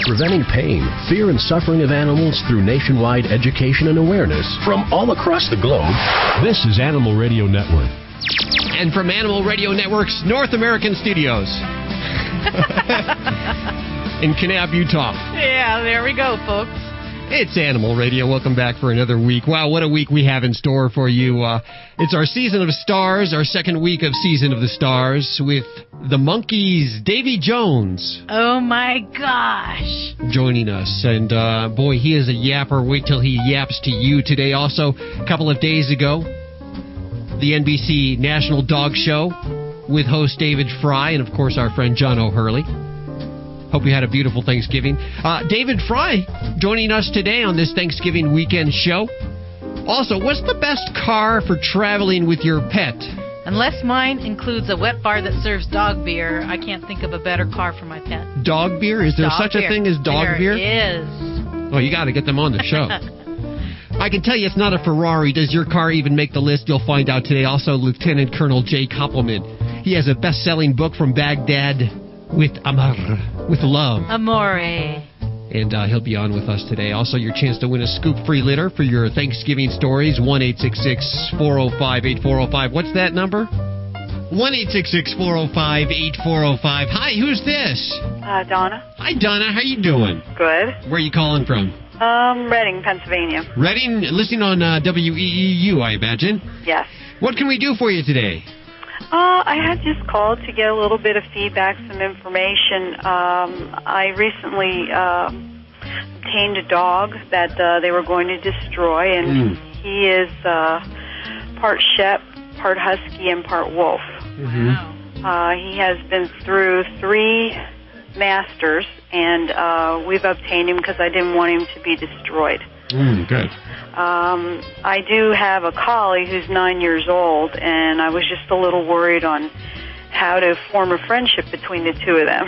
Preventing pain, fear, and suffering of animals through nationwide education and awareness from all across the globe. This is Animal Radio Network. And from Animal Radio Network's North American studios in Kanab, Utah. Yeah, there we go, folks. It's Animal Radio. Welcome back for another week. Wow, what a week we have in store for you. It's our Season of Stars, our second week of Season of the Stars with the Monkee's Davy Jones. Oh, my gosh. Joining us. And, boy, he is a yapper. Wait till he yaps to you today. Also, a couple of days ago, the NBC National Dog Show with host David Frei and, of course, our friend John O'Hurley. Hope you had a beautiful Thanksgiving. David Frei joining us today on this Thanksgiving weekend show. Also, what's the best car for traveling with your pet? Unless mine includes a wet bar that serves dog beer, I can't think of a better car for my pet. Dog beer? Is there such a thing as dog beer? There is. Oh, you got to get them on the show. I can tell you it's not a Ferrari. Does your car even make the list? You'll find out today. Also, Lieutenant Colonel Jay Koppelman. He has a best-selling book from Baghdad with love. Amore. And he'll be on with us today. Also, your chance to win a scoop-free litter for your Thanksgiving stories, 1-866-405-8405. What's that number? 1-866-405-8405. Hi, who's this? Donna. Hi, Donna. How you doing? Good. Where are you calling from? Reading, Pennsylvania. Reading, listening on WEEU, I imagine. Yes. What can we do for you today? I had just called to get a little bit of feedback, some information. I recently obtained a dog that they were going to destroy, and he is part Shep, part Husky, and part Wolf. Mm-hmm. He has been through 3 masters, and we've obtained him because I didn't want him to be destroyed. Good. I do have a collie who's 9 years old, and I was just a little worried on how to form a friendship between the two of them.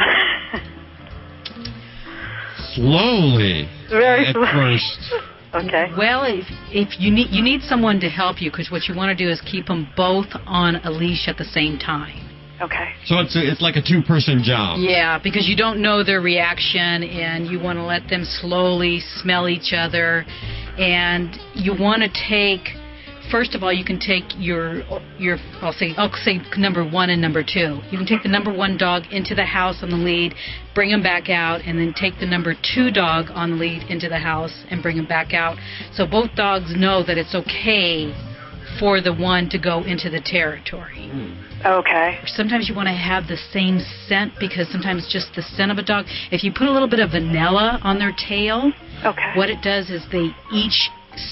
Slowly. Very at slowly. First. Okay. Well, if you need someone to help you, because what you want to do is keep them both on a leash at the same time. Okay. So it's like a 2-person job. Yeah, because you don't know their reaction, and you want to let them slowly smell each other, and you want to take. First of all, you can take your I'll say number 1 and number 2. You can take the number 1 dog into the house on the lead, bring him back out, and then take the number 2 dog on the lead into the house and bring him back out. So both dogs know that it's okay for the one to go into the territory. Okay. Sometimes you want to have the same scent, because sometimes just the scent of a dog, if you put a little bit of vanilla on their tail, what it does is they each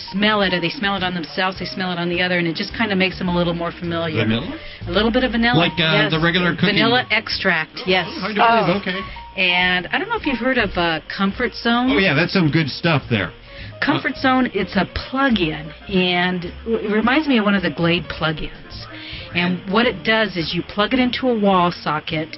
smell it, or they smell it on themselves, they smell it on the other, and it just kind of makes them a little more familiar. Vanilla? A little bit of vanilla. Like yes. The regular cooking? Vanilla extract, yes. Okay. And I don't know if you've heard of Comfort Zone. Oh, yeah, that's some good stuff there. Comfort Zone, it's a plug-in, and it reminds me of one of the Glade plug-ins. And what it does is you plug it into a wall socket,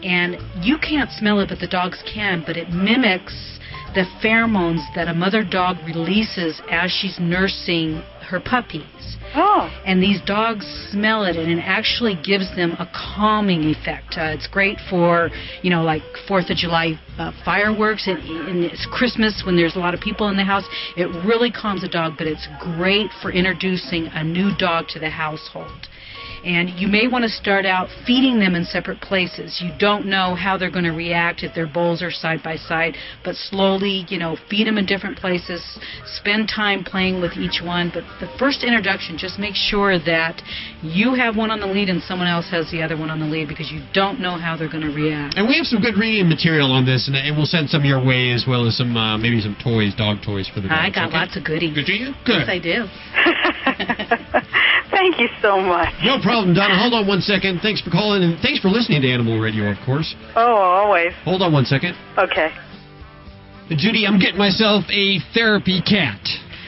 and you can't smell it, but the dogs can, but it mimics the pheromones that a mother dog releases as she's nursing her puppies. Oh. And these dogs smell it, and it actually gives them a calming effect. It's great for, like 4th of July fireworks, and it's Christmas when there's a lot of people in the house. It really calms a dog, but it's great for introducing a new dog to the household. And you may want to start out feeding them in separate places. You don't know how they're going to react if their bowls are side by side, but slowly, feed them in different places, spend time playing with each one. But the first introduction, just make sure that you have one on the lead and someone else has the other one on the lead, because you don't know how they're going to react. And we have some good reading material on this, and we'll send some your way, as well as some maybe some toys, dog toys for the dogs. I got lots of goodies. Good to you? Good. Yes, I do. Thank you so much. No problem, Donna. Hold on one second. Thanks for calling, and thanks for listening to Animal Radio, of course. Oh, always. Hold on one second. Okay. Judy, I'm getting myself a therapy cat.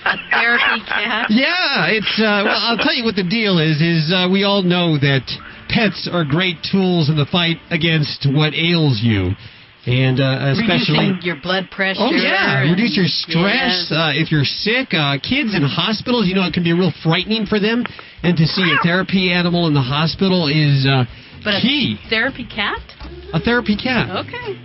A therapy cat? Yeah, it's, well, I'll tell you what the deal is we all know that pets are great tools in the fight against what ails you. And especially reducing your blood pressure. Oh, yeah. Reduce your stress. Yes. If you're sick, kids in hospitals, it can be real frightening for them. And to see a therapy animal in the hospital is But key. A therapy cat? A therapy cat. Okay.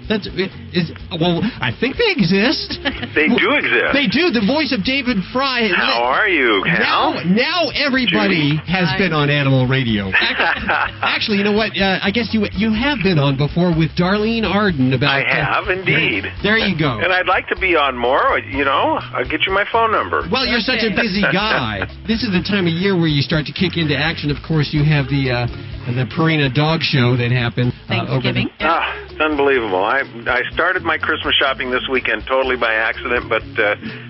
Well, I think they exist. They do exist. They do. The voice of David Frei. How are you, Hal? Now everybody has been on Animal Radio. Actually, you know what? I guess you have been on before with Darlene Arden. I have, indeed. There you go. And I'd like to be on more. I'll get you my phone number. Well, you're such a busy guy. This is the time of year where you start to kick into action. Of course, you have the Purina Dog Show that happened. Thanksgiving. It's unbelievable. I started my Christmas shopping this weekend totally by accident, but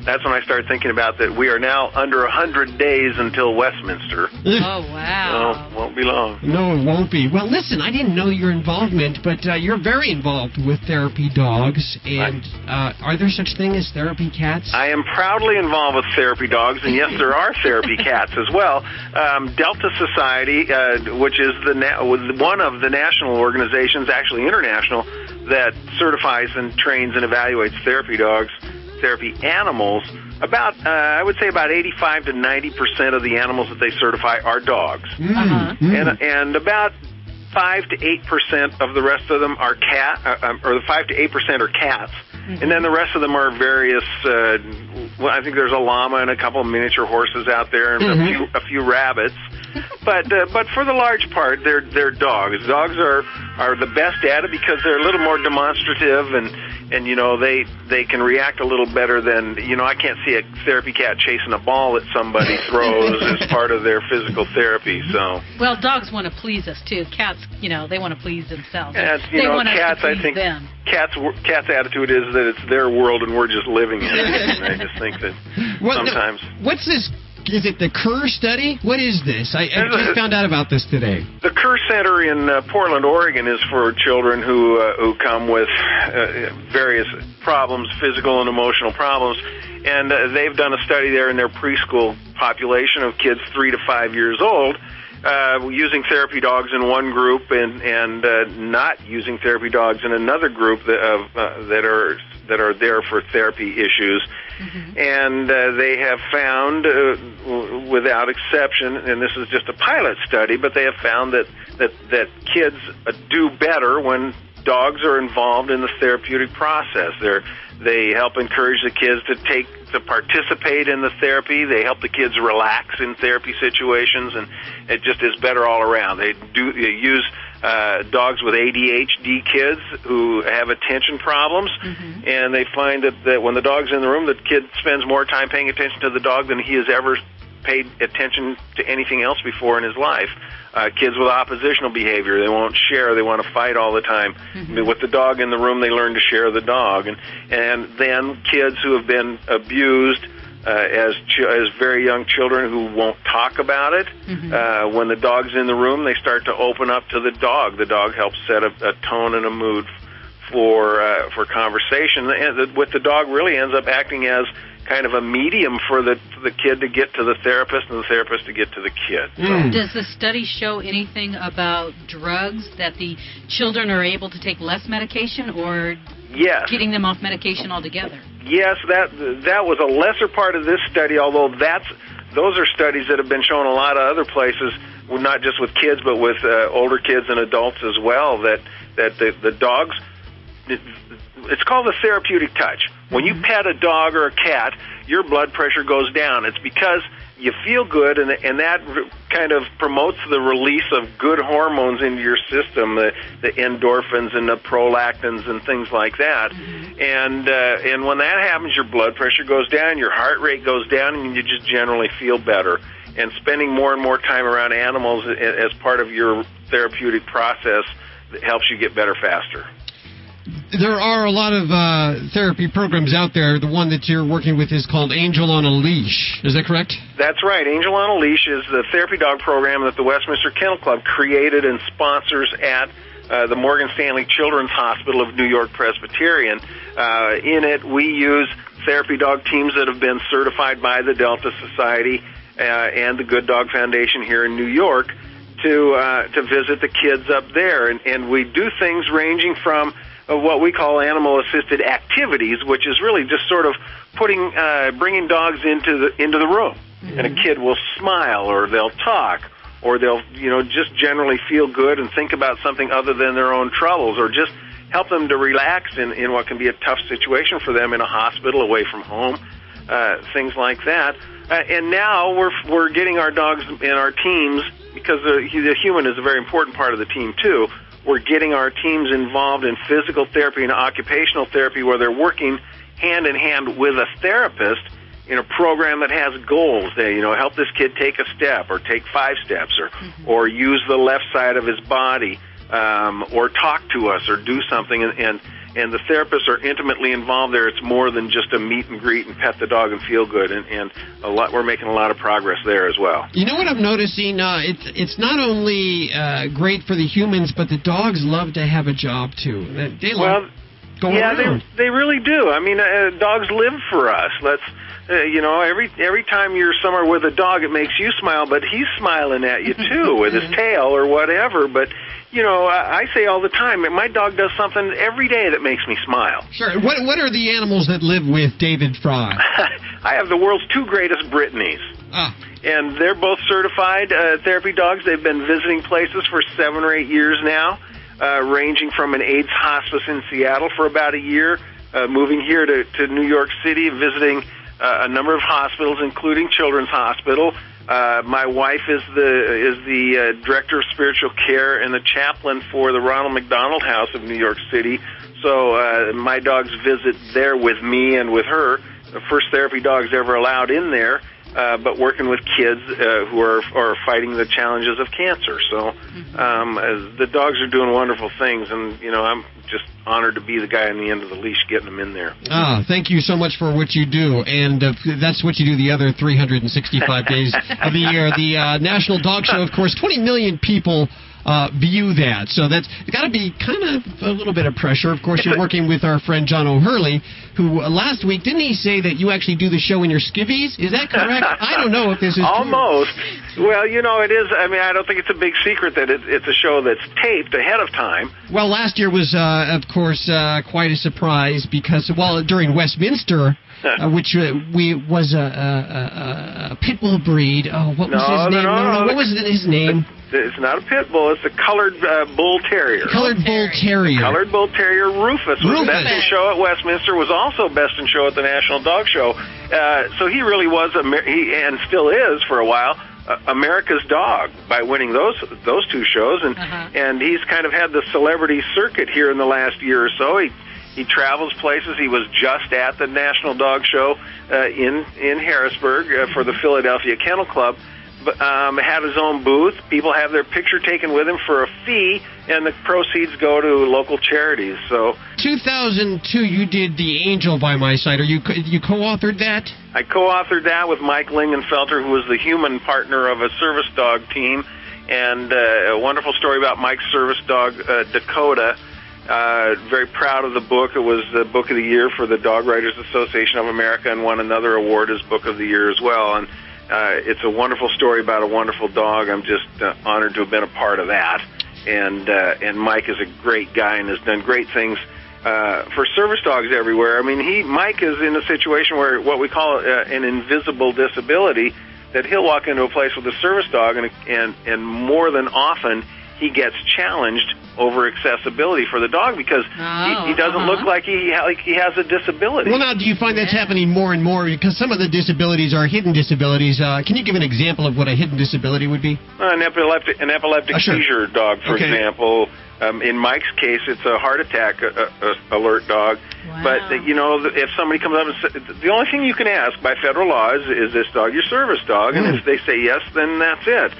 that's when I started thinking about that we are now under 100 days until Westminster. Oh, wow. So, won't be long. No, it won't be. Well, listen, I didn't know your involvement, but you're very involved with therapy dogs. And are there such thing as therapy cats? I am proudly involved with therapy dogs, and yes, there are therapy cats as well. Delta Society, which is one of the national organizations, actually international, that certifies and trains and evaluates therapy dogs, therapy animals. I would say about 85 to 90% of the animals that they certify are dogs. And about 5 to 8% of the rest of them are or 5 to 8% are cats. And then the rest of them are various, I think there's a llama and a couple of miniature horses out there and a few rabbits. But for the large part, they're dogs. Dogs are the best at it because they're a little more demonstrative and they can react a little better than, I can't see a therapy cat chasing a ball that somebody throws as part of their physical therapy. So well, dogs want to please us too. Cats, they want to please themselves. They want cats, us to please I think them. Cats' attitude is that it's their world and we're just living in it. And I just think that sometimes. What's this? Is it the Kerr study? What is this? I just found out about this today. The Kerr Center in Portland, Oregon is for children who come with various problems, physical and emotional problems. And they've done a study there in their preschool population of kids 3 to 5 years old, using therapy dogs in one group and not using therapy dogs in another group that are there for therapy issues. And they have found, without exception, and this is just a pilot study, but they have found that kids do better when dogs are involved in the therapeutic process. They help encourage the kids to participate in the therapy. They help the kids relax in therapy situations, and it just is better all around. They use dogs with ADHD kids who have attention problems, and they find that when the dog's in the room, the kid spends more time paying attention to the dog than he has ever paid attention to anything else before in his life. Kids with oppositional behavior, they won't share, they want to fight all the time. With the dog in the room, they learn to share the dog. And then kids who have been abused as very young children who won't talk about it, when the dog's in the room, they start to open up to the dog. The dog helps set a tone and a mood for conversation. And with the dog really ends up acting as kind of a medium for the kid to get to the therapist and the therapist to get to the kid. Does the study show anything about drugs, that the children are able to take less medication, or getting them off medication altogether? Yes, that was a lesser part of this study, although those are studies that have been shown a lot of other places, not just with kids but with older kids and adults as well, that the dogs, it's called the therapeutic touch. When you pet a dog or a cat, your blood pressure goes down. It's because you feel good, and that kind of promotes the release of good hormones into your system, the endorphins and the prolactins and things like that. And when that happens, your blood pressure goes down, your heart rate goes down, and you just generally feel better. And spending more and more time around animals as part of your therapeutic process helps you get better faster. There are a lot of therapy programs out there. The one that you're working with is called Angel on a Leash. Is that correct? That's right. Angel on a Leash is the therapy dog program that the Westminster Kennel Club created and sponsors at the Morgan Stanley Children's Hospital of New York Presbyterian. In it, we use therapy dog teams that have been certified by the Delta Society and the Good Dog Foundation here in New York to visit the kids up there. And we do things ranging from what we call animal-assisted activities, which is really just sort of bringing dogs into the room, and a kid will smile, or they'll talk, or they'll, just generally feel good and think about something other than their own troubles, or just help them to relax in what can be a tough situation for them in a hospital, away from home, things like that. And now we're getting our dogs in our teams, because the human is a very important part of the team too. We're getting our teams involved in physical therapy and occupational therapy, where they're working hand in hand with a therapist in a program that has goals. They, help this kid take a step, or take 5 steps, or use the left side of his body, or talk to us, or do something. And the therapists are intimately involved there. It's more than just a meet and greet and pet the dog and feel good. And we're making a lot of progress there as well. You know what I'm noticing? It's not only great for the humans, but the dogs love to have a job too. They love going around. They really do. I mean, dogs live for us. Every time you're somewhere with a dog, it makes you smile, but he's smiling at you too with his tail or whatever. But I say all the time, my dog does something every day that makes me smile. Sure. What are the animals that live with David Frei? I have the world's 2 greatest Brittany's. And they're both certified therapy dogs. They've been visiting places for 7 or 8 years now, ranging from an AIDS hospice in Seattle for about a year, moving here to New York City, visiting a number of hospitals, including Children's Hospital. My wife is the director of spiritual care and the chaplain for the Ronald McDonald House of New York City. So my dogs visit there with me and with her. The first therapy dogs ever allowed in there, but working with kids who are fighting the challenges of cancer. So the dogs are doing wonderful things, and I'm just honored to be the guy on the end of the leash getting them in there. Thank you so much for what you do, and that's what you do the other 365 days of the year. The National Dog Show, of course, 20 million people view that, so that's got to be kind of a little bit of pressure. Of course, you're working with our friend John O'Hurley, who last week, didn't he say that you actually do the show in your skivvies? Is that correct? I don't know if this is almost true. Well, it is. I mean, I don't think it's a big secret that it's a show that's taped ahead of time. Well, last year was, of course, quite a surprise because, during Westminster, which was a pit bull breed. Oh, what was his name? No. What was his name? It's not a pit bull. It's a colored bull terrier. Colored bull terrier. Colored bull terrier Rufus was best in show at Westminster. Was also best in show at the National Dog Show. So he really was, and still is for a while, America's dog by winning those 2 shows, and he's kind of had the celebrity circuit here in the last year or so. He travels places. He was just at the National Dog Show in Harrisburg for the Philadelphia Kennel Club. Had his own booth. People have their picture taken with him for a fee, and the proceeds go to local charities. So, 2002, you did The Angel by My Side. You co-authored that? I co-authored that with Mike Lingenfelter, who was the human partner of a service dog team, and a wonderful story about Mike's service dog, Dakota. Very proud of the book. It was the Book of the Year for the Dog Writers Association of America, and won another award as Book of the Year as well. And it's a wonderful story about a wonderful dog. I'm just honored to have been a part of that. And Mike is a great guy and has done great things for service dogs everywhere. I mean, Mike is in a situation where what we call an invisible disability, that he'll walk into a place with a service dog, and more than often he gets challenged over accessibility for the dog because he doesn't look like he has a disability. Well, now, do you find that's happening more and more? Because some of the disabilities are hidden disabilities. Can you give an example of what a hidden disability would be? An epileptic seizure dog, for example. In Mike's case, it's a heart attack alert dog. Wow. But, if somebody comes up and says, the only thing you can ask by federal law is this dog your service dog? And if they say yes, then that's it.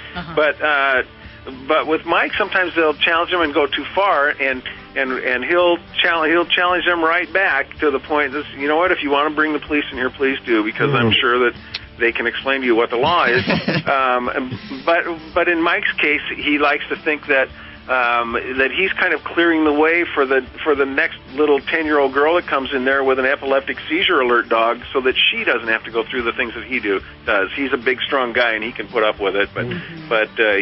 But with Mike, sometimes they'll challenge him and go too far, and he'll challenge them right back to the point that, what, if you want to bring the police in here, please do, because I'm sure that they can explain to you what the law is. But in Mike's case, he likes to think that that he's kind of clearing the way for the next little 10-year-old girl that comes in there with an epileptic seizure alert dog, so that she doesn't have to go through the things that he does. He's a big, strong guy, and he can put up with it, but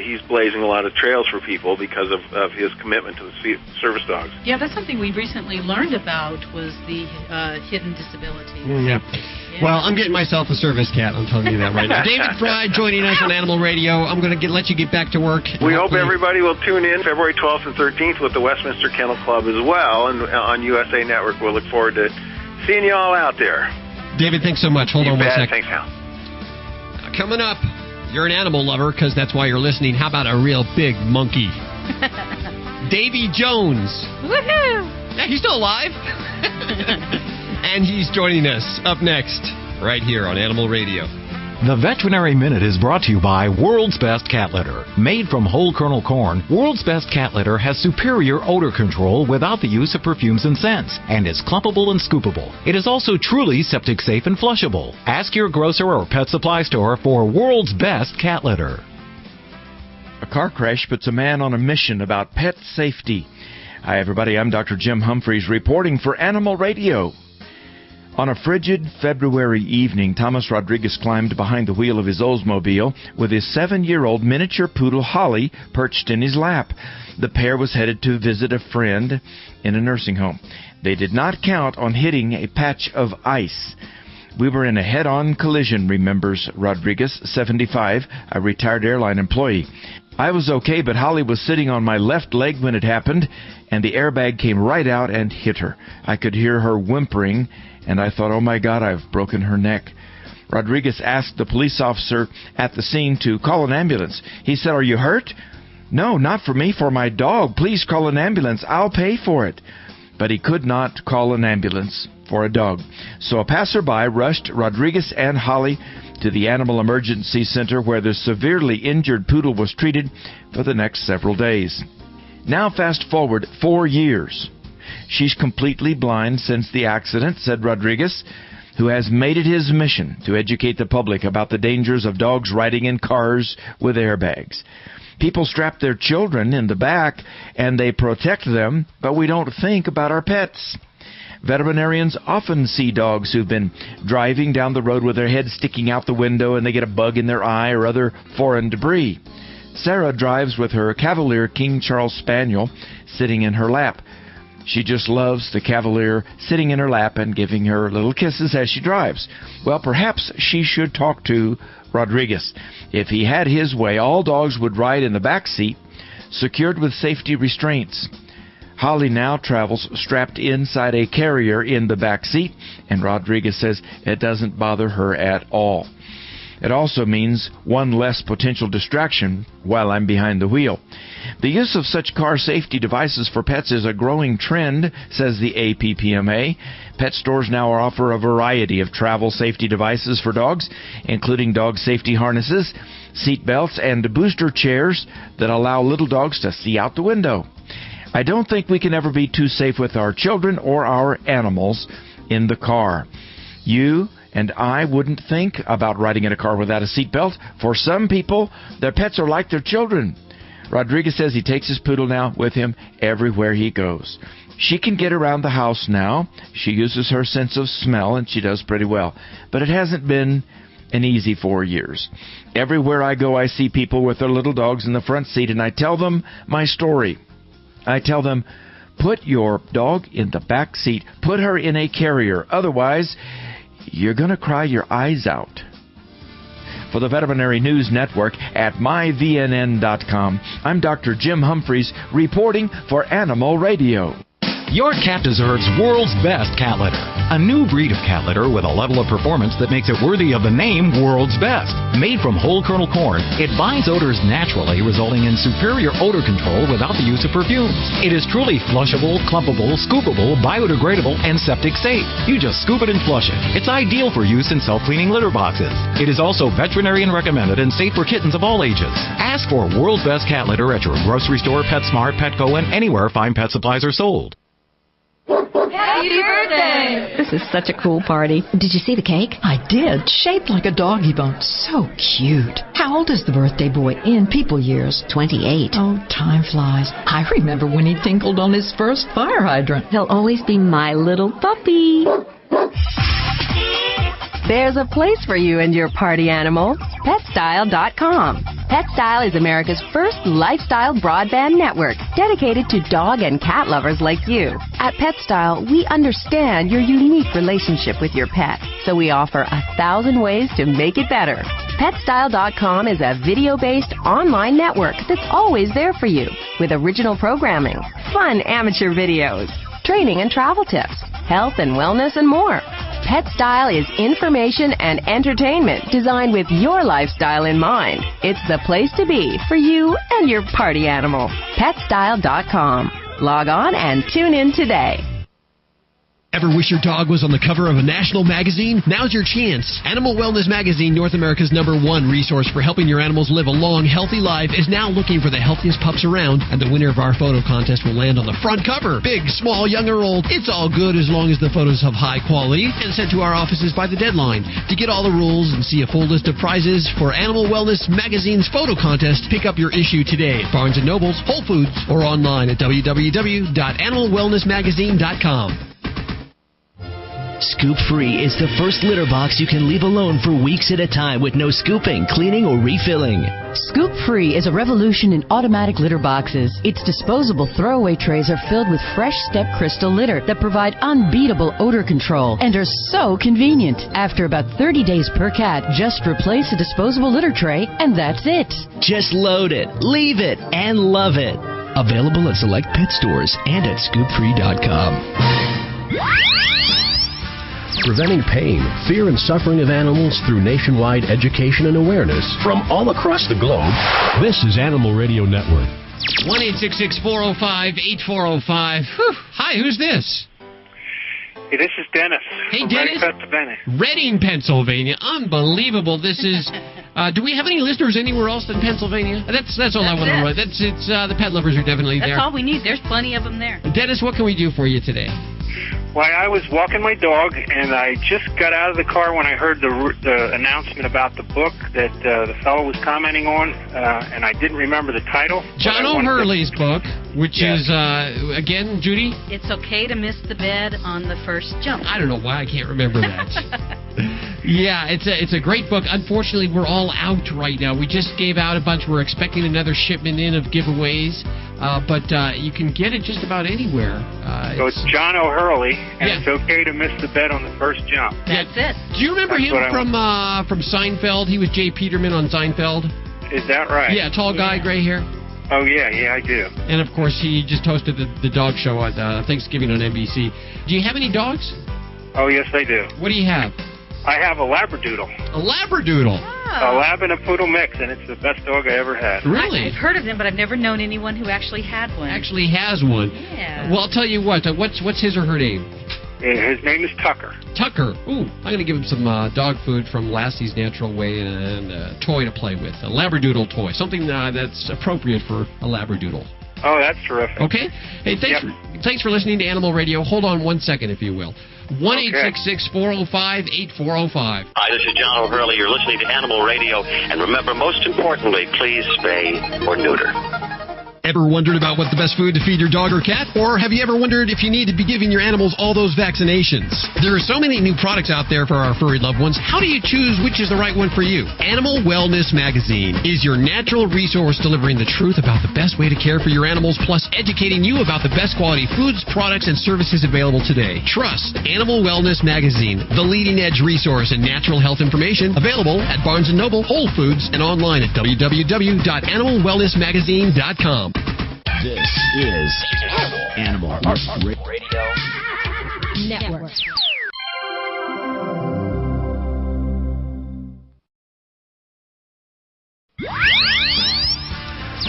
he's blazing a lot of trails for people because of his commitment to the service dogs. Yeah, that's something we recently learned about, was the hidden disability. Yeah. Well, I'm getting myself a service cat. I'm telling you that right now. David Frei joining us on Animal Radio. I'm going to let you get back to work. We hope everybody will tune in February 12th and 13th with the Westminster Kennel Club as well, and on USA Network. We'll look forward to seeing you all out there. David, thanks so much. Hold on one second. Thanks, Hal. Coming up, you're an animal lover because that's why you're listening. How about a real big monkey? Davy Jones. Woohoo! Yeah, he's still alive. And he's joining us up next, right here on Animal Radio. The Veterinary Minute is brought to you by World's Best Cat Litter. Made from whole kernel corn, World's Best Cat Litter has superior odor control without the use of perfumes and scents, and is clumpable and scoopable. It is also truly septic safe and flushable. Ask your grocer or pet supply store for World's Best Cat Litter. A car crash puts a man on a mission about pet safety. Hi, everybody. I'm Dr. Jim Humphreys reporting for Animal Radio. On a frigid February evening, Thomas Rodriguez climbed behind the wheel of his Oldsmobile with his 7-year-old miniature poodle Holly perched in his lap. The pair was headed to visit a friend in a nursing home. They did not count on hitting a patch of ice. We were in a head-on collision, remembers Rodriguez, 75, a retired airline employee. I was okay, but Holly was sitting on my left leg when it happened, and the airbag came right out and hit her. I could hear her whimpering, and I thought, oh my God, I've broken her neck. Rodriguez asked the police officer at the scene to call an ambulance. He said, "Are you hurt?" "No, not for me, for my dog. Please call an ambulance. I'll pay for it." But he could not call an ambulance for a dog. So a passerby rushed Rodriguez and Holly to the Animal Emergency Center, where the severely injured poodle was treated for the next several days. Now fast forward 4 years. She's completely blind since the accident, said Rodriguez, who has made it his mission to educate the public about the dangers of dogs riding in cars with airbags. People strap their children in the back and they protect them, but we don't think about our pets. Veterinarians often see dogs who've been driving down the road with their head sticking out the window and they get a bug in their eye or other foreign debris. Sarah drives with her Cavalier King Charles Spaniel sitting in her lap. She just loves the Cavalier sitting in her lap and giving her little kisses as she drives. Well, perhaps she should talk to Rodriguez. If he had his way, all dogs would ride in the back seat, secured with safety restraints. Holly now travels strapped inside a carrier in the back seat, and Rodriguez says it doesn't bother her at all. It also means one less potential distraction while I'm behind the wheel. The use of such car safety devices for pets is a growing trend, says the APPMA. Pet stores now offer a variety of travel safety devices for dogs, including dog safety harnesses, seat belts, and booster chairs that allow little dogs to see out the window. I don't think we can ever be too safe with our children or our animals in the car. You and I wouldn't think about riding in a car without a seatbelt. For some people, their pets are like their children. Rodriguez says he takes his poodle now with him everywhere he goes. She can get around the house now. She uses her sense of smell, and she does pretty well. But it hasn't been an easy 4 years. Everywhere I go, I see people with their little dogs in the front seat, and I tell them my story. I tell them, put your dog in the back seat. Put her in a carrier. Otherwise, you're going to cry your eyes out. For the Veterinary News Network at myvnn.com, I'm Dr. Jim Humphreys reporting for Animal Radio. Your cat deserves World's Best Cat Litter. A new breed of cat litter with a level of performance that makes it worthy of the name World's Best. Made from whole kernel corn, it binds odors naturally, resulting in superior odor control without the use of perfumes. It is truly flushable, clumpable, scoopable, biodegradable, and septic safe. You just scoop it and flush it. It's ideal for use in self-cleaning litter boxes. It is also veterinarian recommended and safe for kittens of all ages. Ask for World's Best Cat Litter at your grocery store, PetSmart, Petco, and anywhere fine pet supplies are sold. Happy birthday! This is such a cool party. Did you see the cake? I did. Shaped like a doggy bone. So cute. How old is the birthday boy in people years? 28. Oh, time flies. I remember when he tinkled on his first fire hydrant. He'll always be my little puppy. There's a place for you and your party animal. PetStyle.com. PetStyle is America's first lifestyle broadband network dedicated to dog and cat lovers like you. At PetStyle, we understand your unique relationship with your pet, so we offer 1,000 ways to make it better. PetStyle.com is a video-based online network that's always there for you, with original programming, fun amateur videos, training and travel tips, health and wellness, and more. PetStyle is information and entertainment designed with your lifestyle in mind. It's the place to be for you and your party animal. PetStyle.com. Log on and tune in today. Ever wish your dog was on the cover of a national magazine? Now's your chance. Animal Wellness Magazine, North America's #1 resource for helping your animals live a long, healthy life, is now looking for the healthiest pups around, and the winner of our photo contest will land on the front cover. Big, small, young or old, it's all good as long as the photos have high quality and sent to our offices by the deadline. To get all the rules and see a full list of prizes for Animal Wellness Magazine's photo contest, pick up your issue today at Barnes & Noble's, Whole Foods, or online at www.animalwellnessmagazine.com. Scoop Free is the first litter box you can leave alone for weeks at a time with no scooping, cleaning, or refilling. Scoop Free is a revolution in automatic litter boxes. Its disposable throwaway trays are filled with fresh step crystal litter that provide unbeatable odor control and are so convenient. After about 30 days per cat, just replace a disposable litter tray and that's it. Just load it, leave it, and love it. Available at select pet stores and at scoopfree.com. Preventing pain, fear, and suffering of animals through nationwide education and awareness from all across the globe. This is Animal Radio Network. 1-866-405-8405. Hi, who's this? Hey, this is Dennis. Hey, Dennis. Reading, Pennsylvania. Reading, Pennsylvania. Unbelievable. This is... do we have any listeners anywhere else than Pennsylvania? That's all I want to know. It's the pet lovers are definitely there. That's all we need. There's plenty of them there. Dennis, what can we do for you today? Well, I was walking my dog, and I just got out of the car when I heard the announcement about the book that the fellow was commenting on, and I didn't remember the title. John O'Hurley's book, which is, again, Judy? It's okay to miss the bed on the first jump. I don't know why I can't remember that. Yeah, it's a great book. Unfortunately, we're all out right now. We just gave out a bunch. We're expecting another shipment in of giveaways, but you can get it just about anywhere. So it's John O'Hurley, and it's okay to miss the bet on the first jump. That's it. Do you remember him from Seinfeld? He was Jay Peterman on Seinfeld. Is that right? Yeah, tall guy, gray hair. Oh, yeah, I do. And, of course, he just hosted the dog show at Thanksgiving on NBC. Do you have any dogs? Oh, yes, I do. What do you have? I have a Labradoodle. A Labradoodle? A Lab and a Poodle mix, and it's the best dog I ever had. Really? I've heard of them, but I've never known anyone who actually had one. Actually has one. Yeah. Well, I'll tell you what. What's his or her name? His name is Tucker. Tucker. Ooh, I'm going to give him some dog food from Lassie's Natural Way and a toy to play with. A Labradoodle toy. Something that's appropriate for a Labradoodle. Oh, that's terrific. Okay. Hey, thanks for listening to Animal Radio. Hold on 1 second, if you will. 1-866-405-8405. Hi, this is John O'Hurley. You're listening to Animal Radio. And remember, most importantly, please spay or neuter. Ever wondered about what the best food to feed your dog or cat? Or have you ever wondered if you need to be giving your animals all those vaccinations? There are so many new products out there for our furry loved ones. How do you choose which is the right one for you? Animal Wellness Magazine is your natural resource delivering the truth about the best way to care for your animals, plus educating you about the best quality foods, products, and services available today. Trust Animal Wellness Magazine, the leading edge resource in natural health information, available at Barnes & Noble, Whole Foods, and online at www.animalwellnessmagazine.com. This is Animal Radio Network.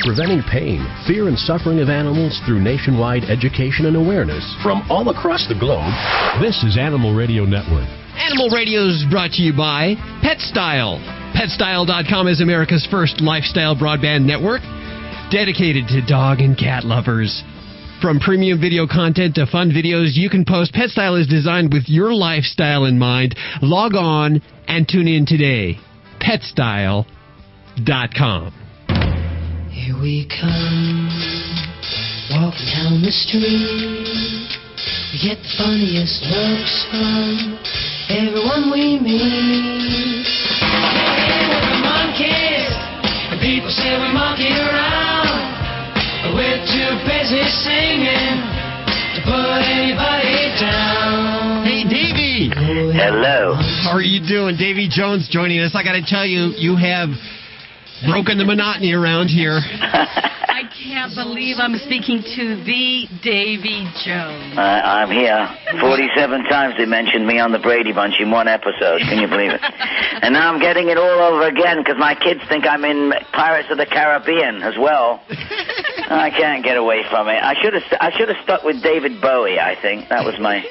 Preventing pain, fear, and suffering of animals through nationwide education and awareness from all across the globe. This is Animal Radio Network. Animal Radio is brought to you by PetStyle. PetStyle.com is America's first lifestyle broadband network dedicated to dog and cat lovers. From premium video content to fun videos you can post, PetStyle is designed with your lifestyle in mind. Log on and tune in today. PetStyle.com. PetStyle.com. Here we come, walking down the street. We get the funniest looks from everyone we meet. Yeah, we're monkeys, and people say we monkey around, but we're too busy singing to put anybody down. Hey, Davy. Hello. How are you doing? Davy Jones joining us. I got to tell you, you have broken the monotony around here. I can't believe I'm speaking to the Davy Jones. I'm here. 47 times they mentioned me on the Brady Bunch in one episode. Can you believe it? And now I'm getting it all over again because my kids think I'm in Pirates of the Caribbean as well. I can't get away from it. I should have stuck with David Bowie, I think. That was my...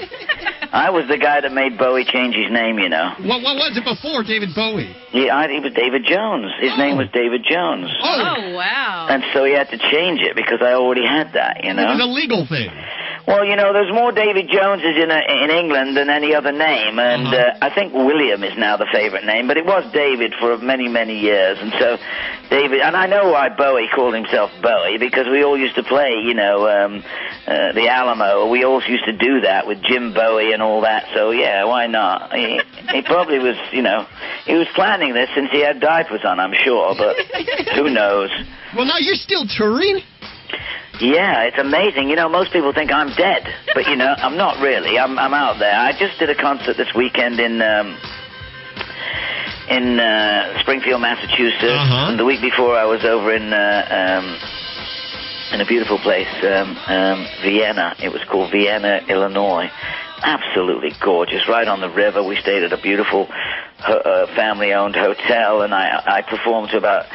I was the guy that made Bowie change his name, you know. What was it before David Bowie? Yeah, he was David Jones. His name was David Jones. Oh, wow. And so he had to change it because I already had that, you know. It was a legal thing. Well, you know, there's more David Joneses in England than any other name, and I think William is now the favorite name, but it was David for many, many years, and so David, and I know why Bowie called himself Bowie, because we all used to play, you know, the Alamo. We all used to do that with Jim Bowie and all that, so yeah, why not? He probably was, you know, he was planning this since he had diapers on, I'm sure, but who knows? Well, now you're still touring? Yeah, it's amazing. You know, most people think I'm dead, but, you know, I'm not really. I'm out there. I just did a concert this weekend in Springfield, Massachusetts. And the week before I was over in a beautiful place, Vienna. It was called Vienna, Illinois. Absolutely gorgeous, right on the river. We stayed at a beautiful family-owned hotel, and I performed to about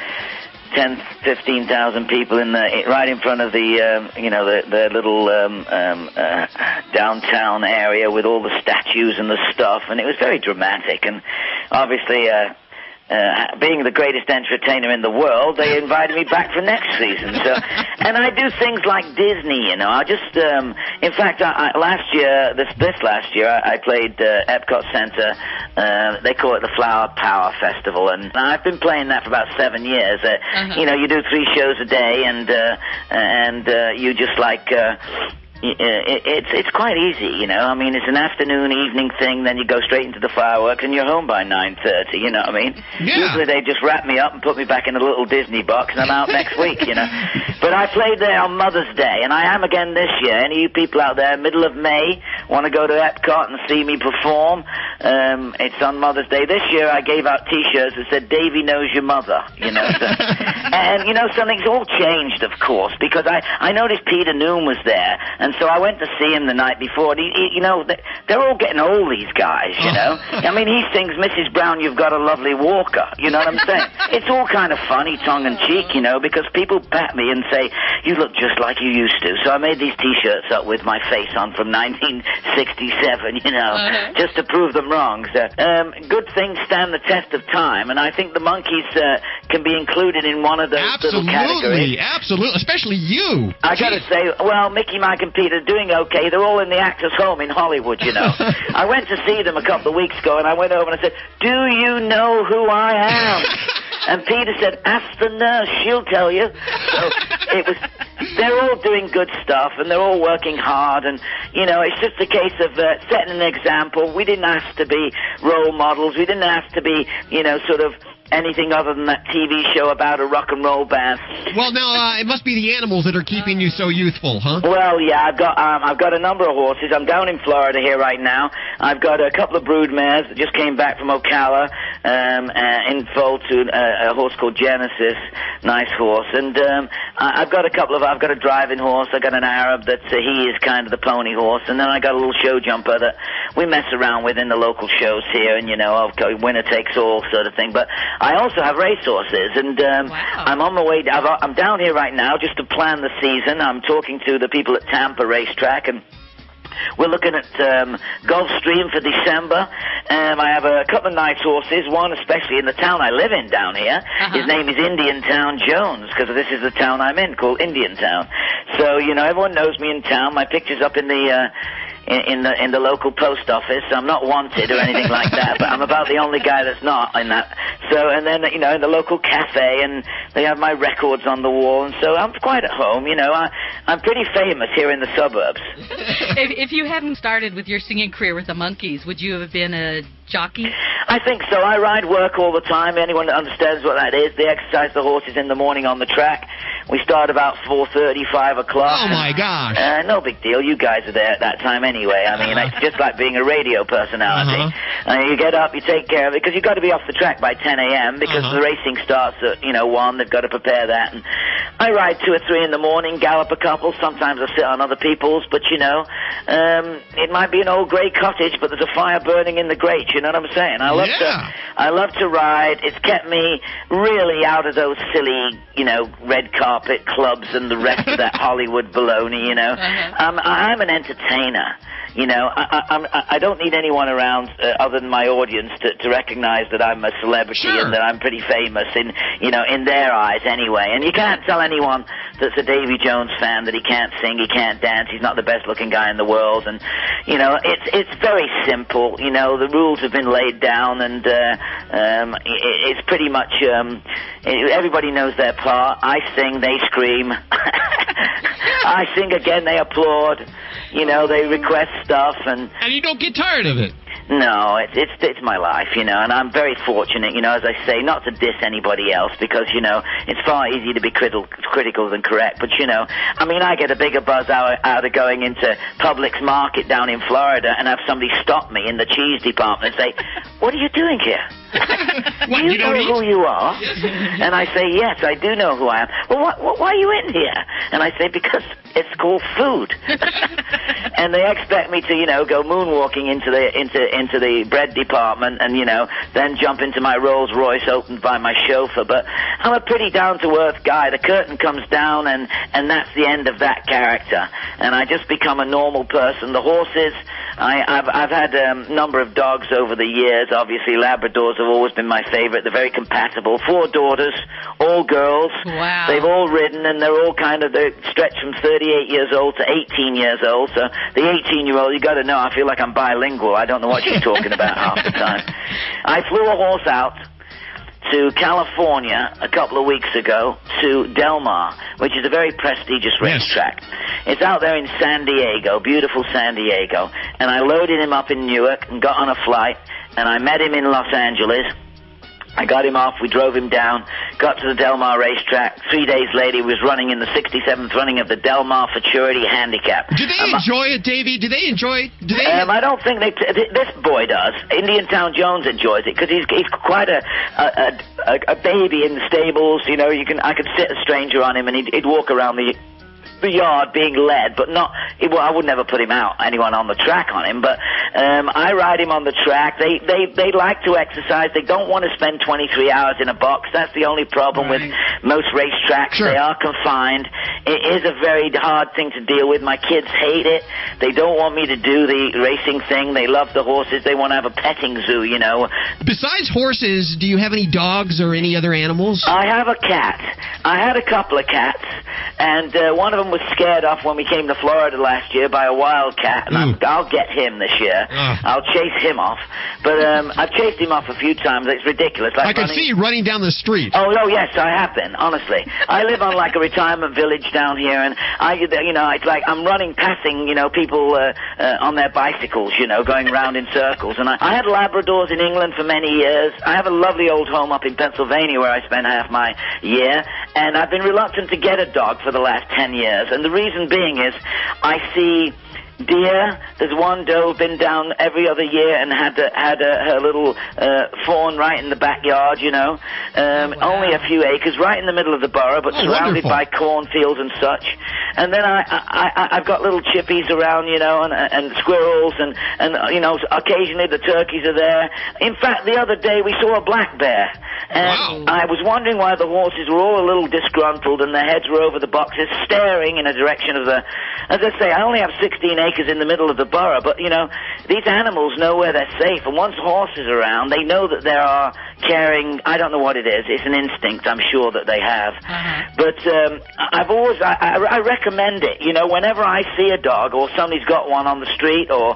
10,000, 15,000 people right in front of the little downtown area with all the statues and the stuff, and it was very dramatic. And obviously, being the greatest entertainer in the world, they invited me back for next season. So, and I do things like Disney, you know. I just, in fact, last year, I played Epcot Center. They call it the Flower Power Festival, and I've been playing that for about 7 years. You know, you do 3 shows a day, and you just like. It's quite easy, you know. I mean, it's an afternoon, evening thing, then you go straight into the fireworks, and you're home by 9:30, you know what I mean? Yeah. Usually they just wrap me up and put me back in a little Disney box, and I'm out next week, you know. But I played there on Mother's Day, and I am again this year. Any of you people out there, middle of May, want to go to Epcot and see me perform? It's on Mother's Day. This year I gave out T-shirts that said, Davy knows your mother, you know. So, and, you know, something's all changed, of course, because I noticed Peter Noon was there, and so I went to see him the night before. And you know, they're all getting old, these guys, you know. I mean, he sings, Mrs. Brown, you've got a lovely walker. You know what I'm saying? It's all kind of funny, tongue-in-cheek, you know, because people pat me and say, you look just like you used to. So I made these T-shirts up with my face on from 1967, you know, just to prove them wrong. So, good things stand the test of time, and I think the Monkees can be included in one of those little categories. Absolutely, especially you. I got to say, well, Mickey, Mike, and Peter doing okay. They're all in the Actors Home in Hollywood, you know. I went to see them a couple of weeks ago, and I went over and I said, do you know who I am? And Peter said, ask the nurse, she'll tell you. So they're all doing good stuff, and they're all working hard, and, you know, it's just a case of setting an example. We didn't ask to be role models. We didn't ask to be, you know, sort of anything other than that TV show about a rock and roll band. Well, now, it must be the animals that are keeping you so youthful, huh? Well, yeah, I've got a number of horses. I'm down in Florida here right now. I've got a couple of brood mares that just came back from Ocala, in foal to a horse called Genesis, nice horse. And I've got a driving horse. I've got an Arab that he is kind of the pony horse. And then I got a little show jumper that we mess around with in the local shows here, and, you know, winner takes all sort of thing. But I also have racehorses, and I'm on my way. I'm down here right now just to plan the season. I'm talking to the people at Tampa Racetrack, and we're looking at Gulfstream for December. I have a couple of nice horses, one especially in the town I live in down here. His name is Indian Town Jones, because this is the town I'm in, called Indian Town. So, you know, everyone knows me in town. My picture's up in the in the local post office. I'm not wanted or anything like that, but I'm about the only guy that's not in that. So, and then, you know, in the local cafe, and they have my records on the wall, and so I'm quite at home, you know. I'm pretty famous here in the suburbs. If you hadn't started with your singing career with the Monkees, would you have been a jockey? I think so. I ride work all the time. Anyone that understands what that is, they exercise the horses in the morning on the track. We start about 4:30, 5 o'clock. Oh, my gosh. No big deal. You guys are there at that time anyway. I mean, it's just like being a radio personality. You get up, you take care of it, because you've got to be off the track by 10 a.m. because the racing starts at, 1. They've got to prepare that. And I ride 2 or 3 in the morning, gallop a couple. Sometimes I sit on other people's, but, it might be an old grey cottage, but there's a fire burning in the grate. You know what I'm saying? I love to ride. It's kept me really out of those silly, red carpet clubs and the rest of that Hollywood baloney, I'm an entertainer. I don't need anyone around other than my audience to recognize that I'm a celebrity and that I'm pretty famous in their eyes anyway. And you can't tell anyone that's a Davy Jones fan that he can't sing, he can't dance, he's not the best looking guy in the world. And it's very simple. The rules have been laid down, and it's pretty much everybody knows their part. I sing, they scream. I sing again, they applaud. They request stuff, and you don't get tired of it. No, it's my life, and I'm very fortunate, as I say, not to diss anybody else, because, it's far easier to be critical than correct, but, I get a bigger buzz out of going into Publix Market down in Florida and have somebody stop me in the cheese department and say, "What are you doing here? Do you know who you are?" And I say, "Yes, I do know who I am." "Well, why are you in here?" And I say, "Because it's called food." And they expect me to, go moonwalking into the bread department and, then jump into my Rolls Royce opened by my chauffeur. But I'm a pretty down-to-earth guy. The curtain comes down, and that's the end of that character. And I just become a normal person. The horses, I've had a number of dogs over the years. Obviously, Labradors have always been my favorite. They're very compatible. 4 daughters, all girls. Wow. They've all ridden, and they're all they stretch from 38 years old to 18 years old. So the 18-year-old, you got to know, I feel like I'm bilingual. I don't know what she's talking about half the time. I flew a horse out to California a couple of weeks ago to Del Mar, which is a very prestigious racetrack. It's out there in San Diego, beautiful San Diego. And I loaded him up in Newark and got on a flight, and I met him in Los Angeles. I got him off, we drove him down, got to the Del Mar racetrack. 3 days later, he was running in the 67th running of the Del Mar Futurity Handicap. Do they enjoy it, Davey? Do they enjoy it? I don't think this boy does. Indiantown Jones enjoys it, because he's quite a baby in the stables. I could sit a stranger on him, and he'd walk around the yard being led, but not. Well, I would never put anyone on the track on him, but I ride him on the track. They like to exercise. They don't want to spend 23 hours in a box. That's the only problem with most racetracks. They are confined. It is a very hard thing to deal with. My kids hate it. They don't want me to do the racing thing. They love the horses. They want to have a petting zoo, Besides horses, do you have any dogs or any other animals? I have a cat. I had a couple of cats, and one of them was scared off when we came to Florida last year by a wild cat, and I'll get him this year. I'll chase him off. But I've chased him off a few times. It's ridiculous. I can see you running down the street. Oh, no, yes, I have been, honestly. I live on like a retirement village down here, and it's like I'm passing, people on their bicycles, going around in circles. And I had Labradors in England for many years. I have a lovely old home up in Pennsylvania where I spend half my year, and I've been reluctant to get a dog for the last 10 years. And the reason being is I see deer. There's one doe been down every other year and had her little fawn right in the backyard, only a few acres, right in the middle of the borough, but surrounded by cornfields and such. And then I've got little chippies around, and squirrels, and occasionally the turkeys are there. In fact, the other day we saw a black bear. And I was wondering why the horses were all a little disgruntled and their heads were over the boxes, staring in a direction of the... As I say, I only have 16 acres in the middle of the borough, but, these animals know where they're safe. And once horses are around, they know that there are caring... I don't know what it is. It's an instinct, I'm sure, that they have. But I've always... I recommend it. Whenever I see a dog or somebody's got one on the street or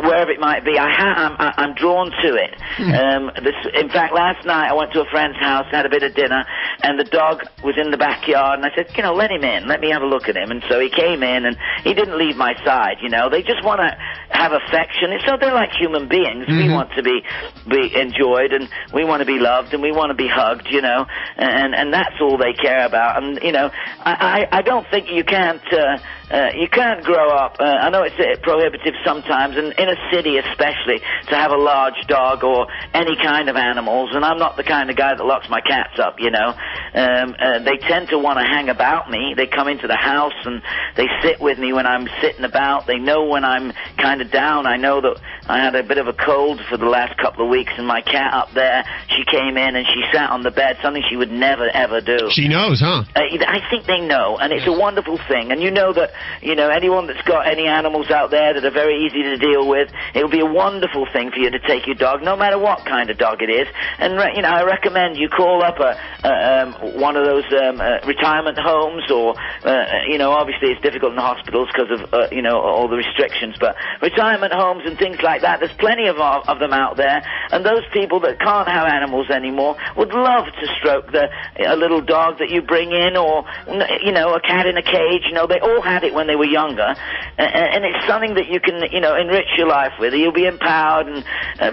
wherever it might be, I'm drawn to it. In fact, last night I went to a friend's house, had a bit of dinner, and the dog was in the backyard, and I said, let him in, let me have a look at him. And so he came in, and he didn't leave my side. They just want to have affection. So they're like human beings. We want to be enjoyed, and we want to be loved, and we want to be hugged, and that's all they care about. And I don't think you can't grow up. I know it's prohibitive sometimes, and in a city especially, to have a large dog or any kind of animals. And I'm not the kind of guy that locks my cats up. They tend to want to hang about me. They come into the house and they sit with me when I'm sitting about. They know when I'm kind of down. I know that I had a bit of a cold for the last couple of weeks, and my cat up there, she came in and she sat on the bed, something she would never ever do. She knows, huh? I think they know, and it's a wonderful thing. And that anyone that's got any animals out there that are very easy to deal with, it would be a wonderful thing for you to take your dog, no matter what kind of dog it is. And I recommend you call up one of those retirement homes, or obviously it's difficult in the hospitals because of all the restrictions, but retirement homes and things like that. There's plenty of them out there, and those people that can't have animals anymore would love to stroke a little dog that you bring in, or a cat in a cage. They all had it when they were younger, and it's something that you can enrich your life with. You'll be empowered and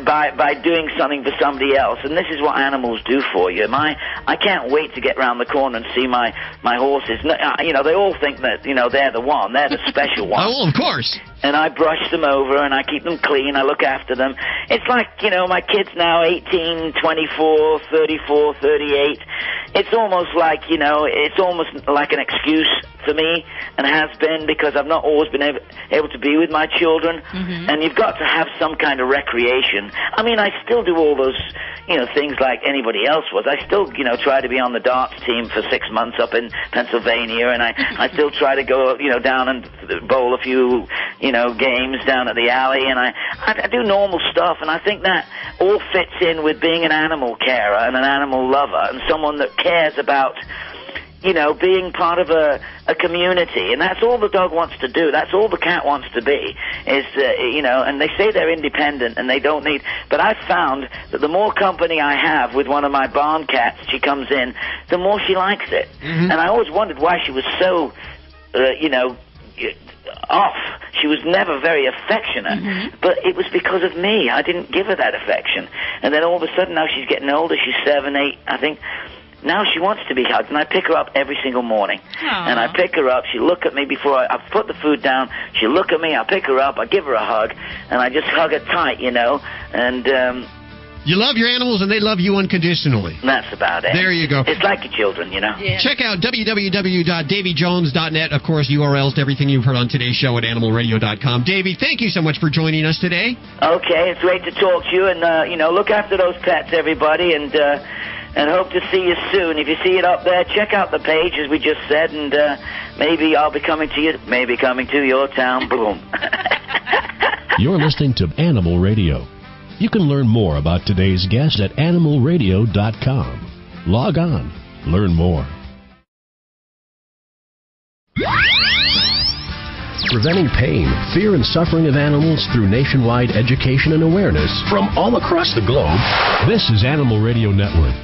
by doing something for somebody else, and this is what animals do for you. I can't wait to get round the corner and see my horses. They all think that they're the one, they're the special one. Oh, of course. And I brush them over and I keep them clean. I look after them. It's like my kids now, 18, 24, 34, 38. It's almost like it's almost like an excuse for me, and has been, because I've not always been able to be with my children. And you've got to have some kind of recreation. I still do all those things like anybody else was. I still try to be on the darts team for 6 months up in Pennsylvania, and I still try to go down and bowl a few games down at the alley, and I do normal stuff. And I think that all fits in with being an animal carer and an animal lover, and someone that cares about being part of a community. And that's all the dog wants to do. That's all the cat wants to be, is, and they say they're independent and they don't need... But I've found that the more company I have with one of my barn cats, she comes in, the more she likes it. And I always wondered why she was so, off. She was never very affectionate, but it was because of me. I didn't give her that affection. And then all of a sudden, now she's getting older, she's 7, 8, I think... Now she wants to be hugged, and I pick her up every single morning. Aww. And I pick her up, she'll look at me before I put the food down, she'll look at me, I pick her up, I give her a hug, and I just hug her tight, and... You love your animals, and they love you unconditionally. That's about it. There you go. It's like your children, Yeah. Check out www.davyjones.net. Of course, URLs to everything you've heard on today's show at animalradio.com. Davy, thank you so much for joining us today. Okay, it's great to talk to you, and, look after those pets, everybody, and hope to see you soon. If you see it up there, check out the page, as we just said, and maybe I'll be coming to you, maybe coming to your town. Boom. You're listening to Animal Radio. You can learn more about today's guest at animalradio.com. Log on. Learn more. Preventing pain, fear, and suffering of animals through nationwide education and awareness from all across the globe. This is Animal Radio Network.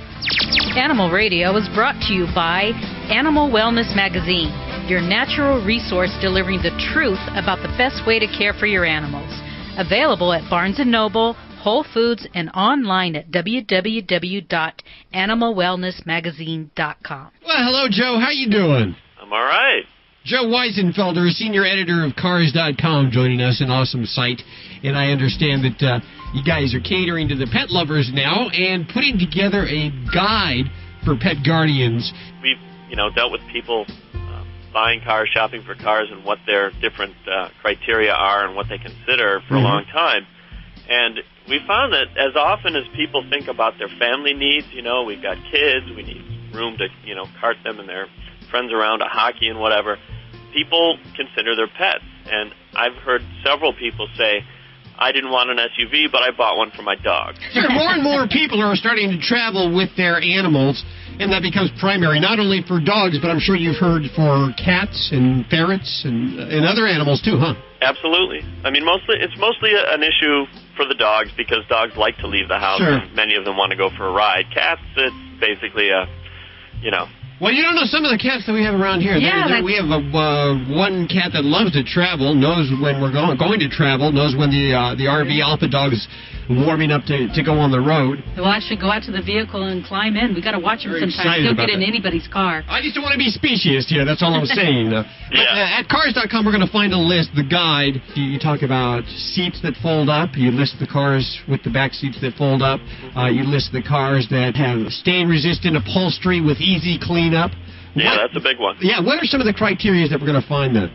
Animal Radio is brought to you by Animal Wellness Magazine, your natural resource delivering the truth about the best way to care for your animals. Available at Barnes & Noble, Whole Foods, and online at www.animalwellnessmagazine.com. Well, hello, Joe. How you doing? I'm all right. Joe Weisenfelder, senior editor of Cars.com, joining us, an awesome site. And I understand that you guys are catering to the pet lovers now and putting together a guide for pet guardians. We've, dealt with people buying cars, shopping for cars, and what their different criteria are and what they consider for a long time. And we found that as often as people think about their family needs, we've got kids, we need room to, cart them and their friends around to hockey and whatever, people consider their pets. And I've heard several people say, I didn't want an SUV, but I bought one for my dog. Sure, more and more people are starting to travel with their animals, and that becomes primary, not only for dogs, but I'm sure you've heard for cats and ferrets and other animals too, huh? Absolutely. I mean, it's mostly an issue for the dogs because dogs like to leave the house, sure. And many of them want to go for a ride. Cats, it's basically Well, you don't know some of the cats that we have around here. Yeah, we have one cat that loves to travel, knows when we're going to travel, knows when the RV Alpha Dog is warming up to go on the road. He'll actually go out to the vehicle and climb in. We got to watch him sometimes. He'll get in anybody's car. I just don't want to be speciest here. That's all I'm saying. At Cars.com, we're going to find a list, the guide. You talk about seats that fold up. You list the cars with the back seats that fold up. You list the cars that have stain-resistant upholstery with easy cleanup. Yeah, that's a big one. Yeah, what are some of the criteria that we're going to find then?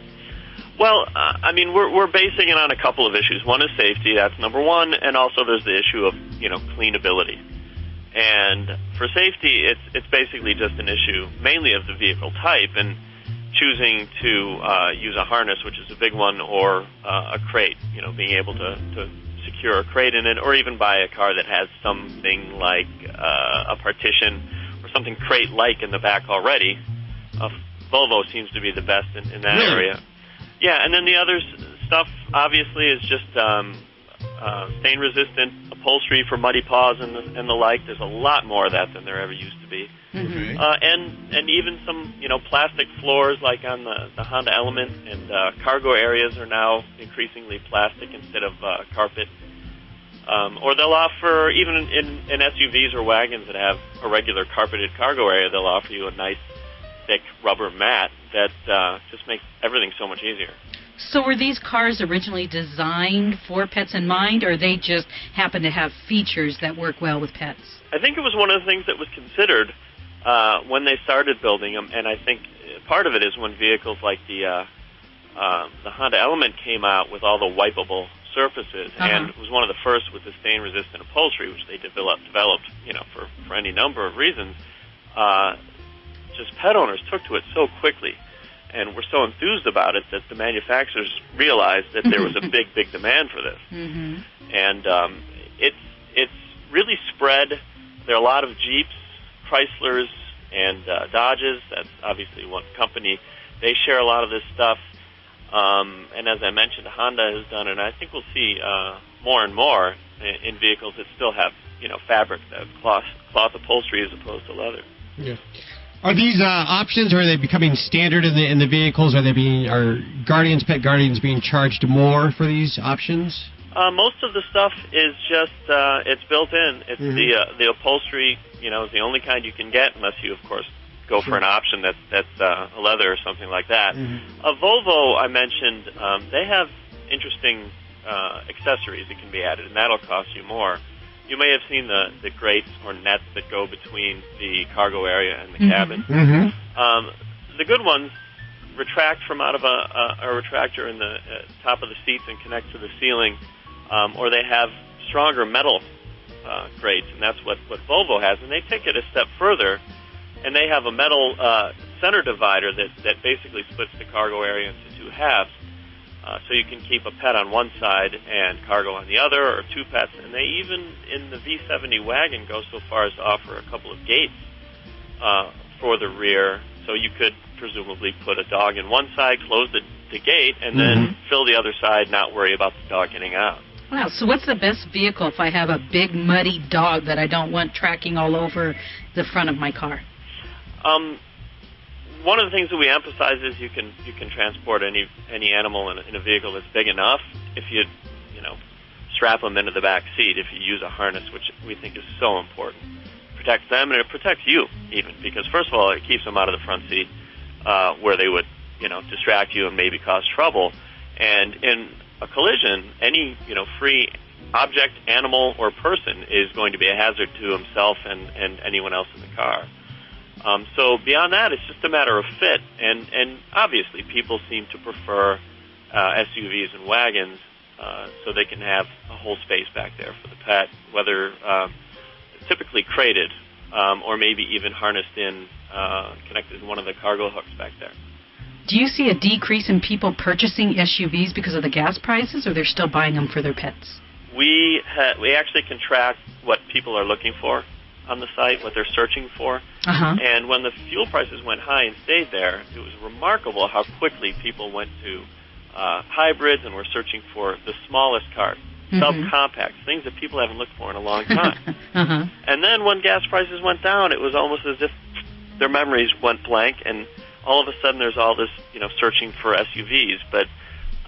Well, we're basing it on a couple of issues. One is safety, that's number one, and also there's the issue of, cleanability. And for safety, it's basically just an issue mainly of the vehicle type and choosing to use a harness, which is a big one, or a crate, being able to secure a crate in it, or even buy a car that has something like a partition or something crate-like in the back already. Volvo seems to be the best in that area. Yeah, and then the other stuff, obviously, is just stain-resistant upholstery for muddy paws and the like. There's a lot more of that than there ever used to be. Mm-hmm. And even some, plastic floors like on the Honda Element, and cargo areas are now increasingly plastic instead of carpet. Or they'll offer, even in SUVs or wagons that have a regular carpeted cargo area, they'll offer you a nice thick rubber mat that just makes everything so much easier. So were these cars originally designed for pets in mind, or they just happen to have features that work well with pets? I think it was one of the things that was considered when they started building them, and I think part of it is when vehicles like the Honda Element came out with all the wipeable surfaces, and it was one of the first with the stain-resistant upholstery, which they developed, for any number of reasons. Just pet owners took to it so quickly and were so enthused about it that the manufacturers realized that there was a big demand for this. Mm-hmm. And it's really spread. There are a lot of Jeeps, Chryslers, and Dodges. That's obviously one company. They share a lot of this stuff. And as I mentioned, Honda has done it. And I think we'll see more and more in vehicles that still have, fabric, cloth upholstery as opposed to leather. Yeah. Are these options, or are they becoming standard in the vehicles? Are pet guardians being charged more for these options? Most of the stuff is just it's built in. It's the upholstery, is the only kind you can get unless you, of course, go for an option that's a leather or something like that. A Volvo, I mentioned, they have interesting accessories that can be added, and that'll cost you more. You may have seen the grates or nets that go between the cargo area and the cabin. The good ones retract from out of a retractor in the top of the seats and connect to the ceiling, or they have stronger metal grates, and that's what Volvo has. And they take it a step further, and they have a metal center divider that basically splits the cargo area into two halves. So you can keep a pet on one side and cargo on the other, or two pets. And they even, in the V70 wagon, go so far as to offer a couple of gates for the rear. So you could presumably put a dog in one side, close the gate, and then fill the other side, not worry about the dog getting out. Wow, so what's the best vehicle if I have a big, muddy dog that I don't want tracking all over the front of my car? One of the things that we emphasize is you can transport any animal in a vehicle that's big enough if you strap them into the back seat, if you use a harness, which we think is so important. It protects them, and it protects you even, because first of all, it keeps them out of the front seat where they would distract you and maybe cause trouble. And in a collision, any free object, animal, or person is going to be a hazard to himself and anyone else in the car. So beyond that, it's just a matter of fit, and obviously people seem to prefer SUVs and wagons so they can have a whole space back there for the pet, whether typically crated or maybe even harnessed in, connected to one of the cargo hooks back there. Do you see a decrease in people purchasing SUVs because of the gas prices, or they're still buying them for their pets? We actually can track what people are looking for on the site, what they're searching for. And when the fuel prices went high and stayed there, it was remarkable how quickly people went to hybrids and were searching for the smallest cars, subcompacts, things that people haven't looked for in a long time. And then when gas prices went down, it was almost as if their memories went blank, and all of a sudden there's all this, searching for SUVs. But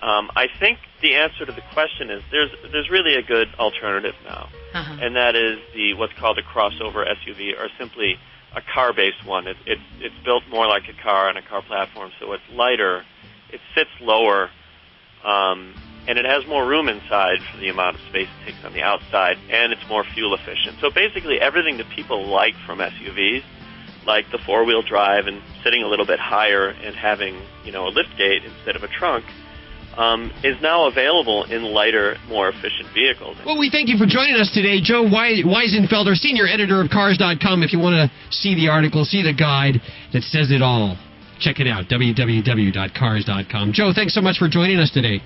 I think the answer to the question is there's really a good alternative now, and that is what's called a crossover SUV, or simply a car-based one. It's built more like a car on a car platform, so it's lighter, it sits lower, and it has more room inside for the amount of space it takes on the outside, and it's more fuel efficient. So basically everything that people like from SUVs, like the four-wheel drive and sitting a little bit higher and having, a liftgate instead of a trunk, is now available in lighter, more efficient vehicles. Well, we thank you for joining us today, Joe Weisenfelder, senior editor of Cars.com. If you want to see the article, see the guide that says it all, check it out, www.cars.com. Joe, thanks so much for joining us today.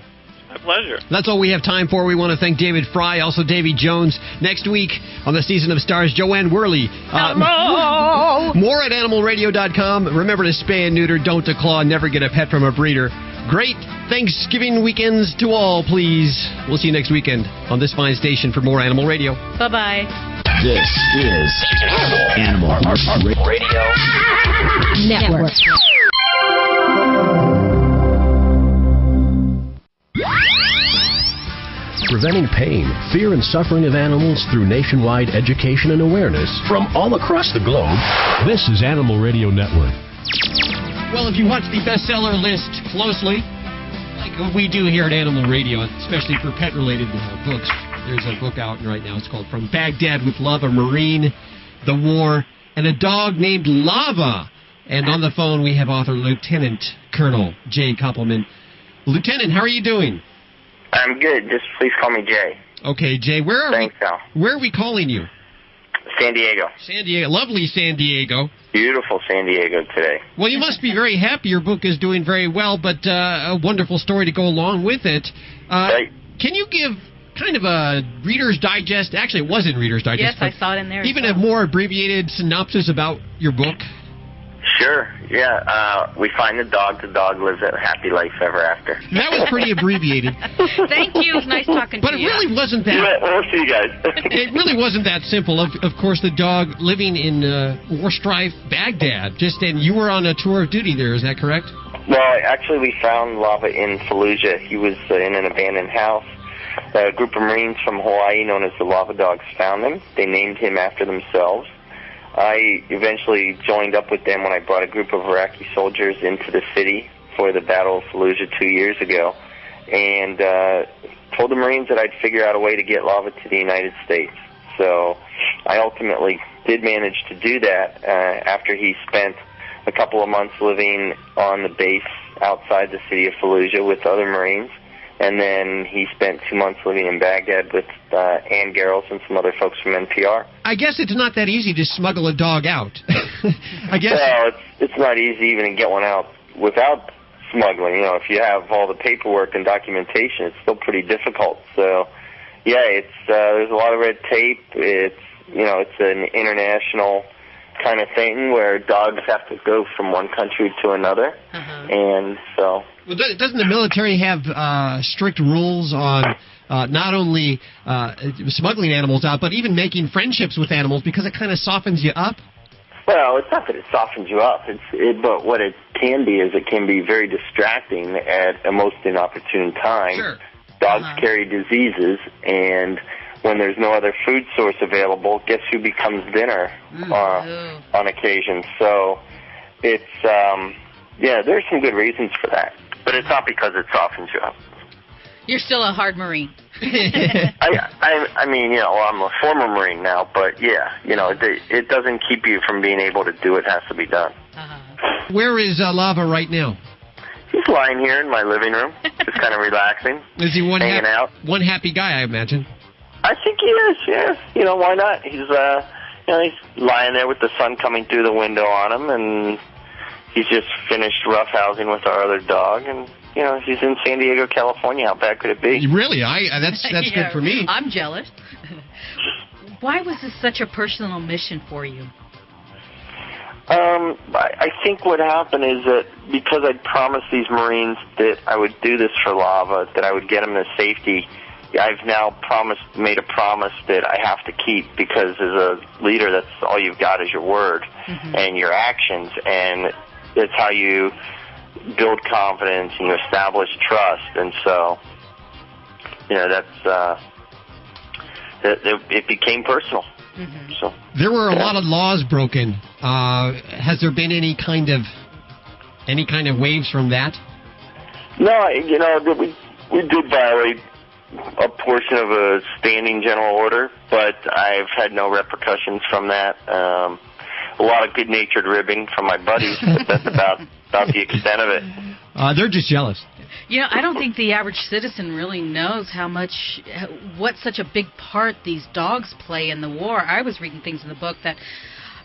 My pleasure. That's all we have time for. We want to thank David Frei, also Davy Jones. Next week on the Season of Stars, Joanne Worley. More at animalradio.com. Remember to spay and neuter, don't declaw, never get a pet from a breeder. Great Thanksgiving weekends to all, please. We'll see you next weekend on this fine station for more Animal Radio. Bye-bye. This is Animal Radio Network. Preventing pain, fear, and suffering of animals through nationwide education and awareness from all across the globe. This is Animal Radio Network. Well, if you watch the bestseller list closely, like we do here at Animal Radio, especially for pet-related books, there's a book out right now. It's called From Baghdad with Love, a Marine, the War, and a Dog Named Lava. And on the phone, we have author Lieutenant Colonel Jay Koppelman. Lieutenant, how are you doing? I'm good. Just please call me Jay. Okay, Jay. Thanks, Al. Where are we calling you? San Diego. San Diego. Lovely San Diego. Beautiful San Diego today. Well, you must be very happy your book is doing very well, but a wonderful story to go along with it. Right. Can you give kind of a Reader's Digest? Actually, it wasn't Reader's Digest. Yes, I saw it in there. Even a more abbreviated synopsis about your book? Sure, yeah. We find the dog lives a happy life ever after. That was pretty abbreviated. Thank you. It was nice talking to you. But it really wasn't that... We'll see you guys. It really wasn't that simple. Of course, the dog living in war-strife Baghdad. And you were on a tour of duty there, is that correct? Well, actually, we found Lava in Fallujah. He was in an abandoned house. A group of Marines from Hawaii known as the Lava Dogs found him. They named him after themselves. I eventually joined up with them when I brought a group of Iraqi soldiers into the city for the Battle of Fallujah 2 years ago, and told the Marines that I'd figure out a way to get Lava to the United States. So I ultimately did manage to do that after he spent a couple of months living on the base outside the city of Fallujah with other Marines. And then he spent 2 months living in Baghdad with Ann Garrels and some other folks from NPR. I guess it's not that easy to smuggle a dog out. I guess. Well, it's not easy even to get one out without smuggling. If you have all the paperwork and documentation, it's still pretty difficult. So, yeah, there's a lot of red tape. It's an international kind of thing where dogs have to go from one country to another, and so. Well, doesn't the military have strict rules on not only smuggling animals out, but even making friendships with animals because it kind of softens you up? Well, it's not that it softens you up, but what it can be is it can be very distracting at a most inopportune time. Sure. Dogs carry diseases, and when there's no other food source available, guess who becomes dinner on occasion? So it's, there's some good reasons for that. But it's not because it softens you up. You're still a hard Marine. I mean, I'm a former Marine now, but it doesn't keep you from being able to do what has to be done. Where is Lava right now? He's lying here in my living room, just kind of relaxing. Is he hanging out? One happy guy, I imagine. I think he is, yeah. You know, why not? He's he's lying there with the sun coming through the window on him, and he's just finished roughhousing with our other dog, and you know, he's in San Diego, California. How bad could it be? Really? That's Yeah, good for me. I'm jealous. Why was this such a personal mission for you? I think what happened is that because I'd promised these Marines that I would do this for Lava, that I would get them to safety, I've now made a promise that I have to keep, because as a leader, that's all you've got is your word and your actions, and it's how you build confidence and you establish trust. And so, you know, it became personal. So there were a lot of laws broken. Has there been any kind of waves from that? No, you know, we did violate a portion of a standing general order, but I've had no repercussions from that. A lot of good-natured ribbing from my buddies, but that's about the extent of it. They're just jealous. You know, I don't think the average citizen really knows what such a big part these dogs play in the war. I was reading things in the book that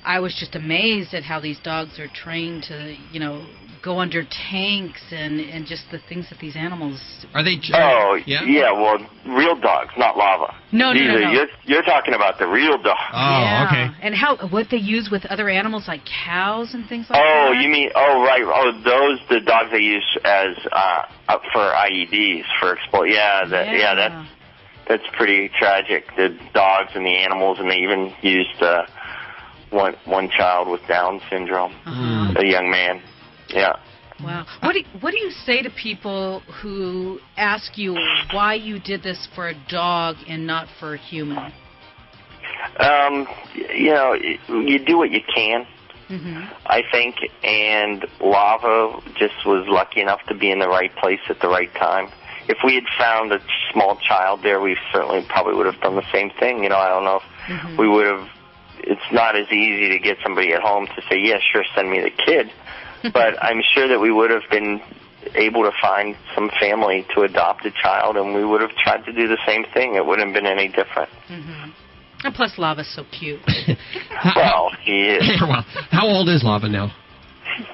I was just amazed at how these dogs are trained to, you know, go under tanks and just the things that these animals... Are they... yeah, well, real dogs, not Lava. No. You're talking about the real dog. Oh, yeah. Okay. And what they use with other animals like cows and things like that? Oh, you mean... Oh, right. Oh, the dogs they use as for IEDs, for explode. That's pretty tragic. The dogs and the animals, and they even used one child with Down syndrome, a young man. Yeah. Wow. What do you say to people who ask you why you did this for a dog and not for a human? You know, you do what you can. I think, and Lava just was lucky enough to be in the right place at the right time. If we had found a small child there, we certainly probably would have done the same thing. You know, I don't know if we would have. It's not as easy to get somebody at home to say, yeah, sure, send me the kid. But I'm sure that we would have been able to find some family to adopt a child, and we would have tried to do the same thing. It wouldn't have been any different. And plus, Lava's so cute. Well, he is. Well, how old is Lava now?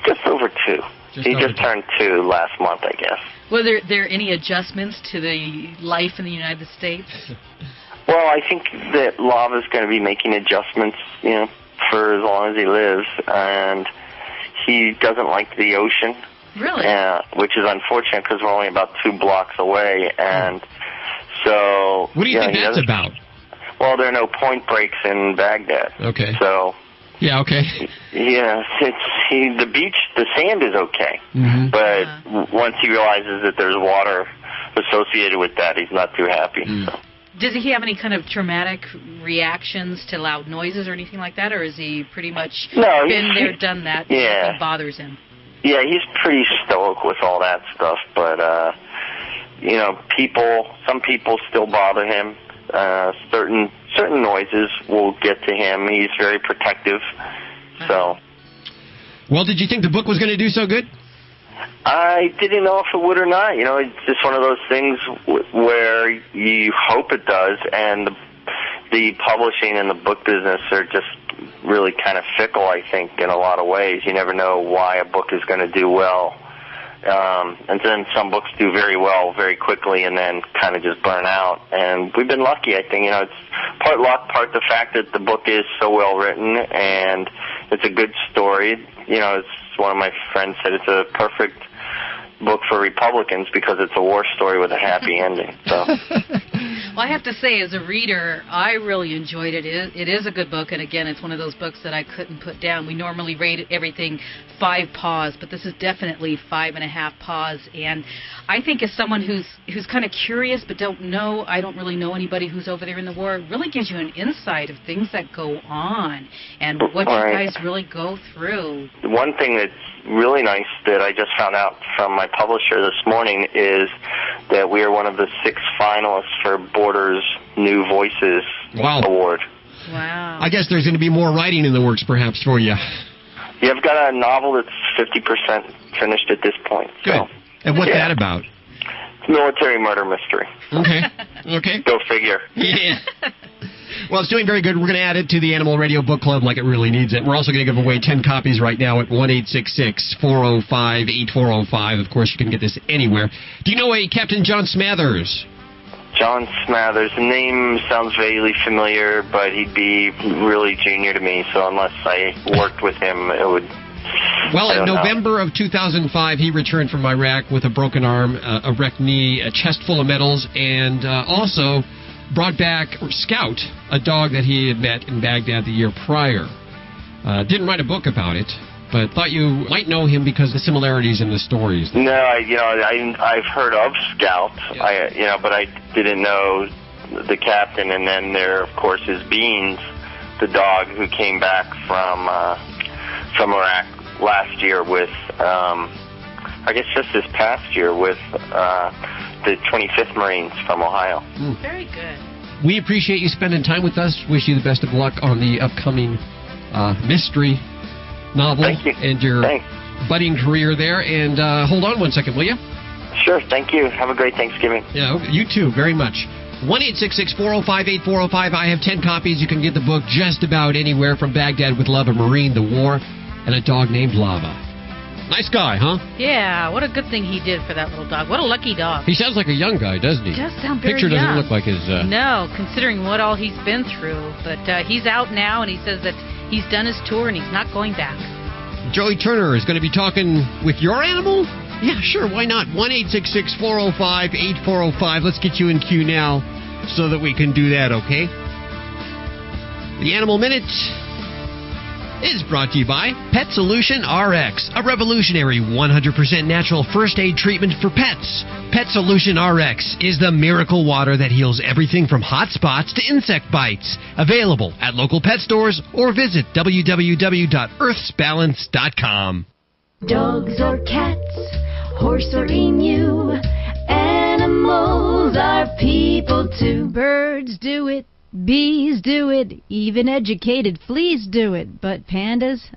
Just over 2. He just turned 2 last month, I guess. Were there any adjustments to the life in the United States? Well, I think that Lava's going to be making adjustments, you know, for as long as he lives, and he doesn't like the ocean. Really? Which is unfortunate because we're only about 2 blocks away, and so... What do you think that's about? Well, there are no point breaks in Baghdad. Okay. So... Yeah, okay. Yeah, the beach, the sand is okay, but once he realizes that there's water associated with that, he's not too happy. So. Does he have any kind of traumatic reactions to loud noises or anything like that, or is he pretty much been there, done that, nothing bothers him? Yeah, he's pretty stoic with all that stuff, but, you know, some people still bother him. Certain noises will get to him. He's very protective, so... Well, did you think the book was going to do so good? I didn't know if it would or not. You know, it's just one of those things where you hope it does, and the publishing and the book business are just really kind of fickle, I think, in a lot of ways. You never know why a book is going to do well. And then some books do very well very quickly and then kind of just burn out. And we've been lucky, I think. You know, it's part luck, part the fact that the book is so well written and it's a good story. You know, it's one of my friends said it's a perfect book for Republicans because it's a war story with a happy ending. So. Well, I have to say, as a reader, I really enjoyed it. It is a good book, and again, it's one of those books that I couldn't put down. We normally rate everything 5 paws, but this is definitely 5.5 paws. And I think as someone who's kind of curious but I don't really know anybody who's over there in the war, it really gives you an insight of things that go on and what you guys really go through. One thing that's really nice that I just found out from my publisher this morning is that we are one of the 6 finalists for Borders New Voices Award. Wow. I guess there's going to be more writing in the works perhaps for you. Yeah, I've got a novel that's 50% finished at this point. Good. So. And what's that about? Military murder mystery. Okay. Go figure. Yeah. Well, it's doing very good. We're going to add it to the Animal Radio Book Club like it really needs it. We're also going to give away 10 copies right now at 1-866-405-8405. Of course, you can get this anywhere. Do you know a Captain John Smathers? John Smathers. The name sounds vaguely familiar, but he'd be really junior to me, so unless I worked with him, it would... Well, in November of 2005, he returned from Iraq with a broken arm, a wrecked knee, a chest full of medals, and also brought back Scout, a dog that he had met in Baghdad the year prior. Didn't write a book about it, but thought you might know him because of the similarities in the stories. No, I've heard of Scout, but I didn't know the captain. And then there, of course, is Beans, the dog who came back from Iraq last year with, I guess just this past year with the 25th Marines from Ohio. Very good. We appreciate you spending time with us. Wish you the best of luck on the upcoming mystery novel and your budding career there. And hold on one second, will you? Sure, thank you. Have a great Thanksgiving. Yeah, you too, very much. 1-866-405-8405. I have 10 copies. You can get the book just about anywhere, from Baghdad with Love, a Marine, the War, and a dog named Lava. Nice guy, huh? Yeah, what a good thing he did for that little dog. What a lucky dog. He sounds like a young guy, doesn't he? He does sound very Picture young. doesn't look like his... No, considering what all he's been through. But he's out now, and he says that he's done his tour, and he's not going back. Joey Turner is going to be talking with your animal? Yeah, sure, why not? 1-866-405-8405. Let's get you in queue now so that we can do that, okay? The Animal Minute is brought to you by Pet Solution RX, a revolutionary 100% natural first aid treatment for pets. Pet Solution RX is the miracle water that heals everything from hot spots to insect bites. Available at local pet stores or visit www.earthsbalance.com. Dogs or cats, horse or emu, animals are people too. Birds do it. Bees do it, even educated fleas do it, but pandas,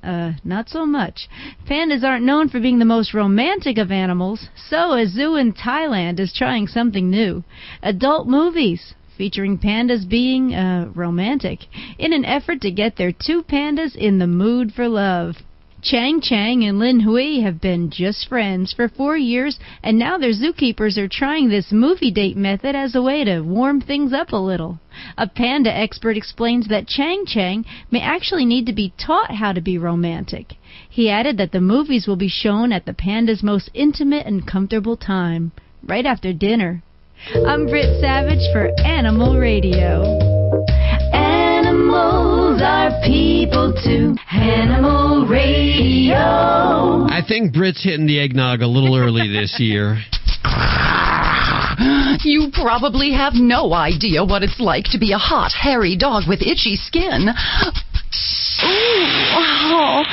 not so much. Pandas aren't known for being the most romantic of animals, so a zoo in Thailand is trying something new. Adult movies featuring pandas being, romantic, in an effort to get their two pandas in the mood for love. Chang Chang and Lin Hui have been just friends for 4 years, and now their zookeepers are trying this movie date method as a way to warm things up a little. A panda expert explains that Chang Chang may actually need to be taught how to be romantic. He added that the movies will be shown at the panda's most intimate and comfortable time, right after dinner. I'm Britt Savage for Animal Radio. Animals are people too. Animal Radio. I think Britt's hitting the eggnog a little early this year. You probably have no idea what it's like to be a hot, hairy dog with itchy skin. Oh,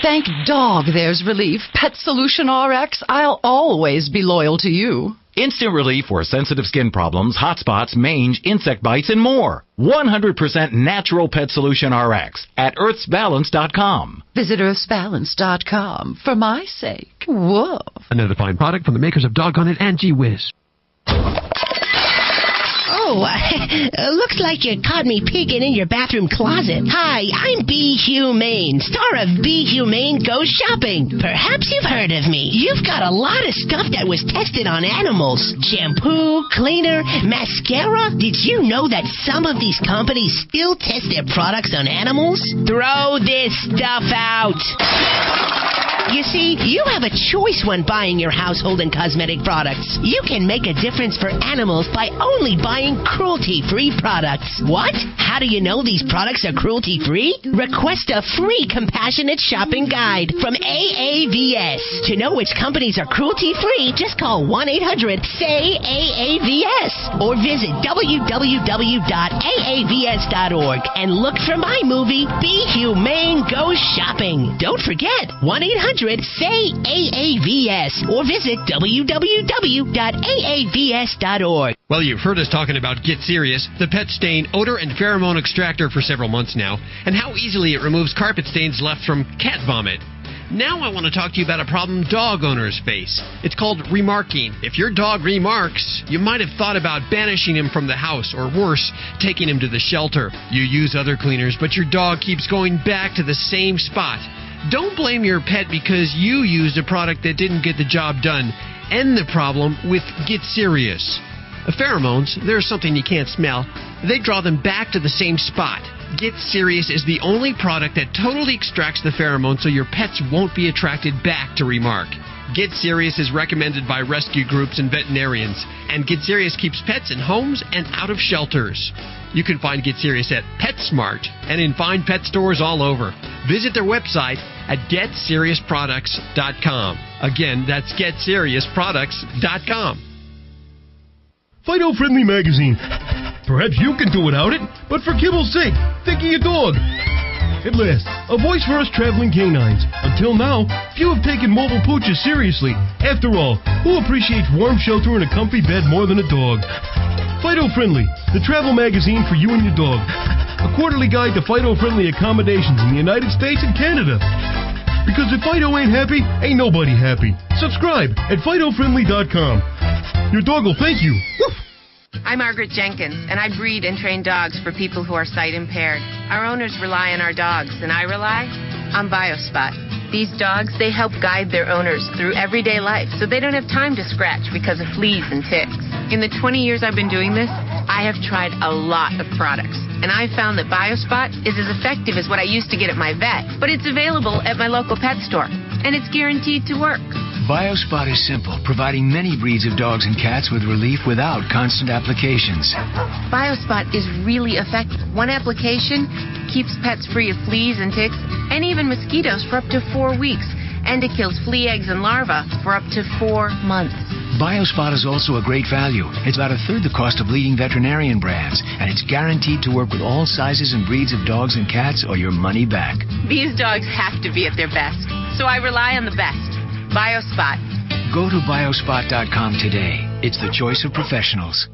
thank dog there's relief. Pet Solution RX, I'll always be loyal to you. Instant relief for sensitive skin problems, hot spots, mange, insect bites, and more. 100% natural Pet Solution RX at earthsbalance.com. Visit earthsbalance.com for my sake. Whoa. Another fine product from the makers of Doggone It and Gee Whiz. Oh, looks like you caught me peeking in your bathroom closet. Hi, I'm Be Humane, star of Be Humane Goes Shopping. Perhaps you've heard of me. You've got a lot of stuff that was tested on animals. Shampoo, cleaner, mascara. Did you know that some of these companies still test their products on animals? Throw this stuff out. You see, you have a choice when buying your household and cosmetic products. You can make a difference for animals by only buying cruelty-free products. What? How do you know these products are cruelty-free? Request a free compassionate shopping guide from AAVS. To know which companies are cruelty-free, just call 1-800-SAY-AAVS or visit www.aavs.org and look for my movie, Be Humane Goes Shopping. Don't forget, 1-800-SAY-AAVS or visit www.aavs.org. Well, you've heard us talking about Get Serious, the pet stain odor and pheromone extractor for several months now, and how easily it removes carpet stains left from cat vomit. Now I want to talk to you about a problem dog owners face. It's called remarking. If your dog remarks, you might have thought about banishing him from the house, or worse, taking him to the shelter. You use other cleaners, but your dog keeps going back to the same spot. Don't blame your pet because you used a product that didn't get the job done. End the problem with Get Serious. Pheromones, there's something you can't smell. They draw them back to the same spot. Get Serious is the only product that totally extracts the pheromones so your pets won't be attracted back to remark. Get Serious is recommended by rescue groups and veterinarians, and Get Serious keeps pets in homes and out of shelters. You can find Get Serious at PetSmart and in fine pet stores all over. Visit their website at GetSeriousProducts.com. Again, that's GetSeriousProducts.com. Fido Friendly Magazine. Perhaps you can do without it, but for kibble's sake, think of your dog. At last, a voice for us traveling canines. Until now, few have taken mobile pooches seriously. After all, who appreciates warm shelter and a comfy bed more than a dog? Fido Friendly, the travel magazine for you and your dog. A quarterly guide to Fido-friendly accommodations in the United States and Canada. Because if Fido ain't happy, ain't nobody happy. Subscribe at FidoFriendly.com. Your dog will thank you. Woof! I'm Margaret Jenkins, and I breed and train dogs for people who are sight impaired. Our owners rely on our dogs, and I rely on BioSpot. These dogs, they help guide their owners through everyday life, so they don't have time to scratch because of fleas and ticks. In the 20 years I've been doing this, I have tried a lot of products, and I found that BioSpot is as effective as what I used to get at my vet, but it's available at my local pet store, and it's guaranteed to work. BioSpot is simple, providing many breeds of dogs and cats with relief without constant applications. BioSpot is really effective. One application keeps pets free of fleas and ticks and even mosquitoes for up to 4 weeks. And it kills flea eggs and larvae for up to 4 months. BioSpot is also a great value. It's about a third the cost of leading veterinarian brands, and it's guaranteed to work with all sizes and breeds of dogs and cats or your money back. These dogs have to be at their best, so I rely on the best. BioSpot. Go to biospot.com today. It's the choice of professionals.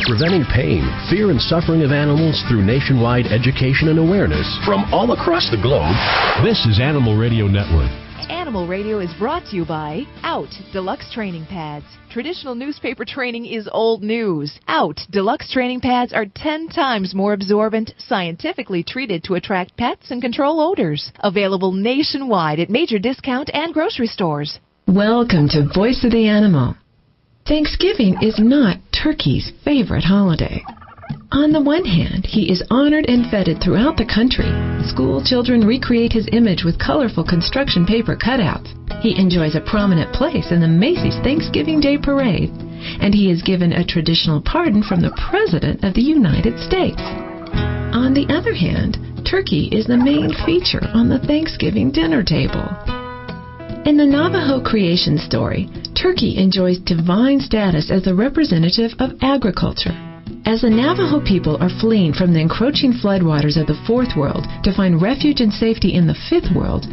Preventing pain, fear, and suffering of animals through nationwide education and awareness from all across the globe. This is Animal Radio Network. Animal Radio is brought to you by Out Deluxe Training Pads. Traditional newspaper training is old news. Out Deluxe Training Pads are 10 times more absorbent, scientifically treated to attract pets and control odors. Available nationwide at major discount and grocery stores. Welcome to Voice of the Animal. Thanksgiving is not Turkey's favorite holiday. On the one hand, he is honored and feted throughout the country. School children recreate his image with colorful construction paper cutouts. He enjoys a prominent place in the Macy's Thanksgiving Day Parade. And he is given a traditional pardon from the President of the United States. On the other hand, turkey is the main feature on the Thanksgiving dinner table. In the Navajo creation story, turkey enjoys divine status as the representative of agriculture. As the Navajo people are fleeing from the encroaching floodwaters of the Fourth World to find refuge and safety in the Fifth World,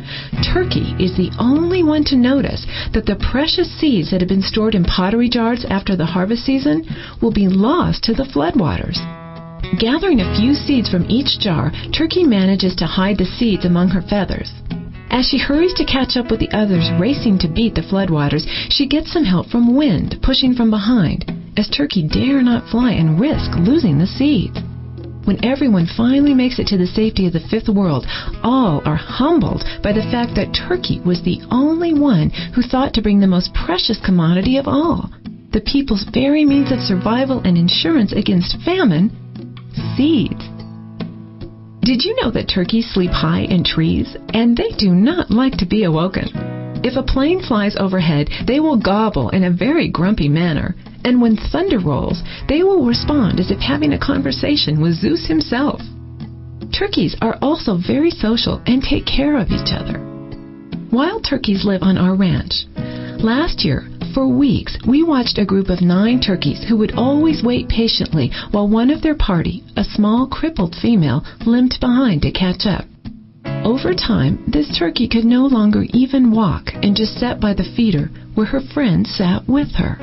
turkey is the only one to notice that the precious seeds that have been stored in pottery jars after the harvest season will be lost to the floodwaters. Gathering a few seeds from each jar, turkey manages to hide the seeds among her feathers. As she hurries to catch up with the others racing to beat the floodwaters, she gets some help from wind pushing from behind, as turkey dare not fly and risk losing the seeds. When everyone finally makes it to the safety of the Fifth World, all are humbled by the fact that turkey was the only one who thought to bring the most precious commodity of all, the people's very means of survival and insurance against famine, seeds. Did you know that turkeys sleep high in trees, and they do not like to be awoken? If a plane flies overhead, they will gobble in a very grumpy manner, and when thunder rolls, they will respond as if having a conversation with Zeus himself. Turkeys are also very social and take care of each other. Wild turkeys live on our ranch. Last year, for weeks, we watched a group of 9 turkeys who would always wait patiently while one of their party, a small crippled female, limped behind to catch up. Over time, this turkey could no longer even walk and just sat by the feeder where her friend sat with her.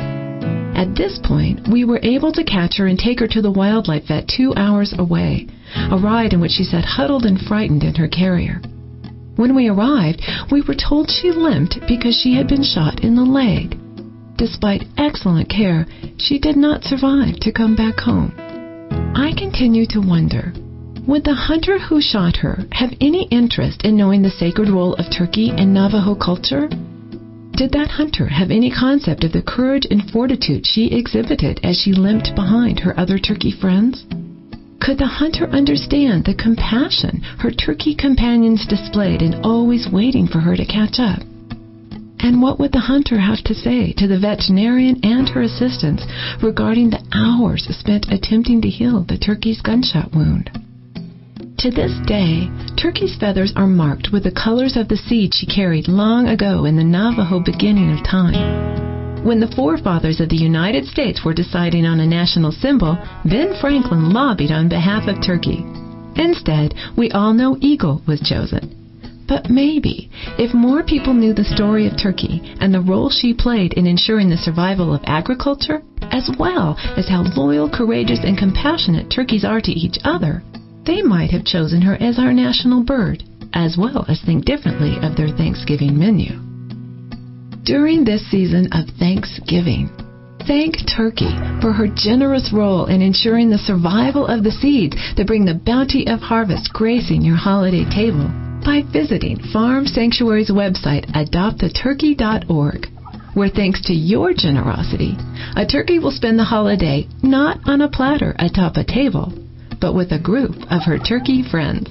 At this point, we were able to catch her and take her to the wildlife vet 2 hours away, a ride in which she sat huddled and frightened in her carrier. When we arrived, we were told she limped because she had been shot in the leg. Despite excellent care, she did not survive to come back home. I continue to wonder, would the hunter who shot her have any interest in knowing the sacred role of turkey in Navajo culture? Did that hunter have any concept of the courage and fortitude she exhibited as she limped behind her other turkey friends? Could the hunter understand the compassion her turkey companions displayed in always waiting for her to catch up? And what would the hunter have to say to the veterinarian and her assistants regarding the hours spent attempting to heal the turkey's gunshot wound? To this day, turkey's feathers are marked with the colors of the seed she carried long ago in the Navajo beginning of time. When the forefathers of the United States were deciding on a national symbol, Ben Franklin lobbied on behalf of turkey. Instead, we all know eagle was chosen. But maybe, if more people knew the story of turkey and the role she played in ensuring the survival of agriculture, as well as how loyal, courageous, and compassionate turkeys are to each other, they might have chosen her as our national bird, as well as think differently of their Thanksgiving menu. During this season of Thanksgiving, thank turkey for her generous role in ensuring the survival of the seeds that bring the bounty of harvest gracing your holiday table by visiting Farm Sanctuary's website, adopttheturkey.org, where thanks to your generosity, a turkey will spend the holiday not on a platter atop a table, but with a group of her turkey friends.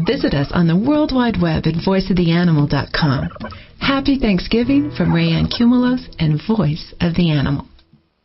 Visit us on the World Wide Web at voiceoftheanimal.com. Happy Thanksgiving from Rayanne Cumulos and Voice of the Animal.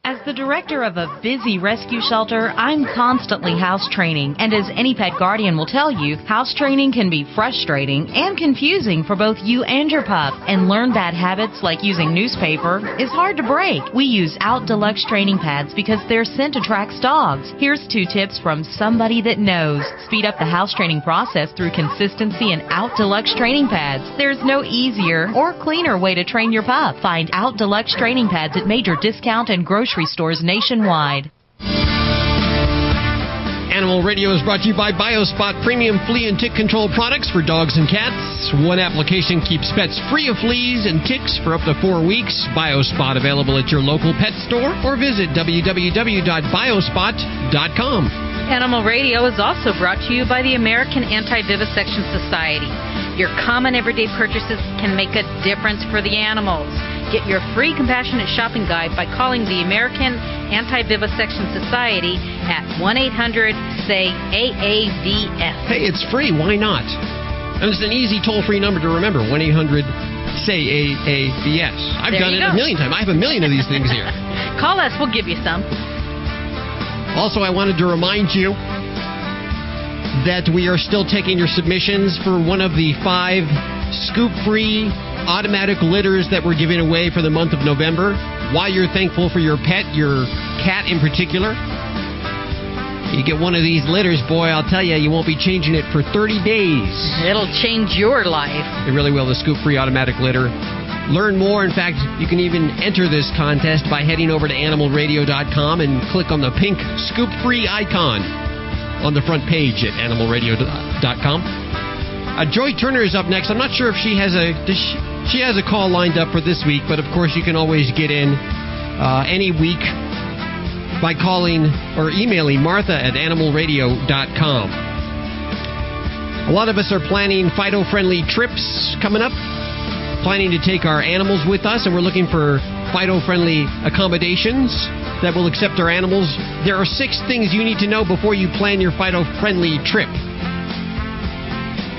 As the director of a busy rescue shelter, I'm constantly house training. And as any pet guardian will tell you, house training can be frustrating and confusing for both you and your pup. And learn bad habits like using newspaper is hard to break. We use Out Deluxe training pads because their scent attracts dogs. Here's 2 tips from somebody that knows. Speed up the house training process through consistency and Out Deluxe training pads. There's no easier or cleaner way to train your pup. Find Out Deluxe training pads at major discount and grocery stores nationwide. Animal Radio is brought to you by BioSpot Premium Flea and Tick Control products for dogs and cats. One application keeps pets free of fleas and ticks for up to 4 weeks. BioSpot available at your local pet store or visit www.biospot.com. Animal Radio is also brought to you by the American Anti-Vivisection Society. Your common everyday purchases can make a difference for the animals. Get your free compassionate shopping guide by calling the American Anti-Vivisection Society at 1-800-SAY-AAVS. Hey, it's free. Why not? And it's an easy toll-free number to remember, 1-800-SAY-AAVS. I've done it a million times. I have a million of these things here. Call us. We'll give you some. Also, I wanted to remind you that we are still taking your submissions for one of the 5 scoop-free automatic litters that we're giving away for the month of November. Why you're thankful for your pet, your cat in particular. You get one of these litters, boy, I'll tell you, you won't be changing it for 30 days. It'll change your life. It really will, the scoop-free automatic litter. Learn more. In fact, you can even enter this contest by heading over to animalradio.com and click on the pink scoop-free icon on the front page at animalradio.com. Joy Turner is up next. I'm not sure if she has she has a call lined up for this week, but of course you can always get in any week by calling or emailing Martha at animalradio.com. A lot of us are planning Fido-friendly trips coming up, planning to take our animals with us, and we're looking for Fido-friendly accommodations that will accept our animals. There are 6 things you need to know before you plan your Fido-friendly trip.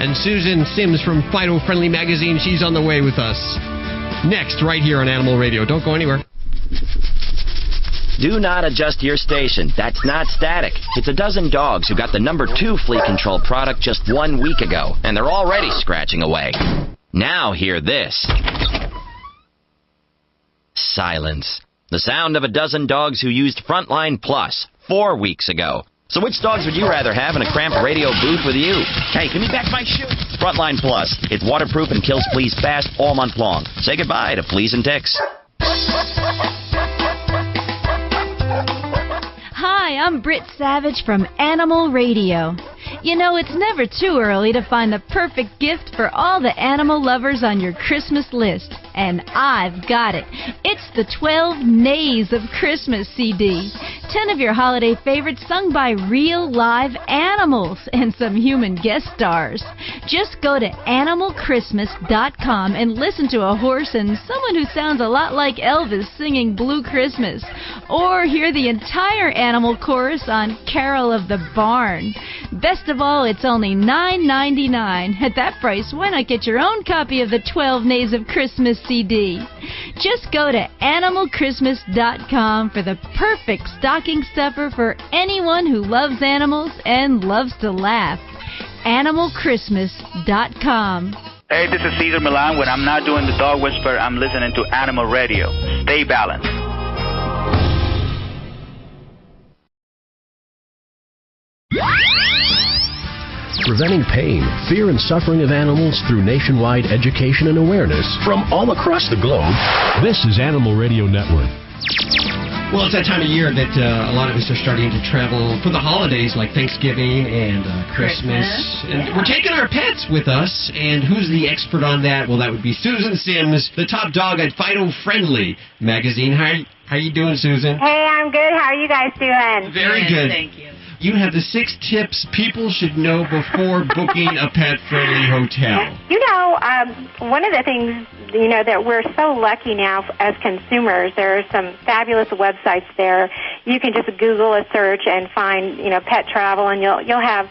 And Susan Sims from Fido Friendly Magazine, she's on the way with us. Next, right here on Animal Radio. Don't go anywhere. Do not adjust your station. That's not static. It's a dozen dogs who got the number 2 flea control product just 1 week ago, and they're already scratching away. Now hear this. Silence. The sound of a dozen dogs who used Frontline Plus 4 weeks ago. So which dogs would you rather have in a cramped radio booth with you? Hey, give me back my shoe. Frontline Plus. It's waterproof and kills fleas fast all month long. Say goodbye to fleas and ticks. Hi, I'm Britt Savage from Animal Radio. You know, it's never too early to find the perfect gift for all the animal lovers on your Christmas list. And I've got it. It's the 12 Nays of Christmas CD. 10 of your holiday favorites sung by real live animals and some human guest stars. Just go to animalchristmas.com and listen to a horse and someone who sounds a lot like Elvis singing Blue Christmas. Or hear the entire animal chorus on Carol of the Barn. Best of all, it's only $9.99. At that price, why not get your own copy of the 12 Nays of Christmas CD? Just go to animalchristmas.com for the perfect stocking stuffer for anyone who loves animals and loves to laugh. animalchristmas.com. Hey, this is Cesar Milan. When I'm not doing the dog whisper, I'm listening to Animal Radio. Stay balanced. Preventing pain, fear, and suffering of animals through nationwide education and awareness from all across the globe. This is Animal Radio Network. Well, it's that time of year that a lot of us are starting to travel for the holidays like Thanksgiving and Christmas. And we're taking our pets with us. And who's the expert on that? Well, that would be Susan Sims, the top dog at Fido Friendly magazine. How you doing, Susan? Hey, I'm good. How are you guys doing? Very good. Thank you. You have the 6 tips people should know before booking a pet-friendly hotel. You know, one of the things, you know, that we're so lucky now as consumers, there are some fabulous websites there. You can just Google a search and find, you know, pet travel, and you'll have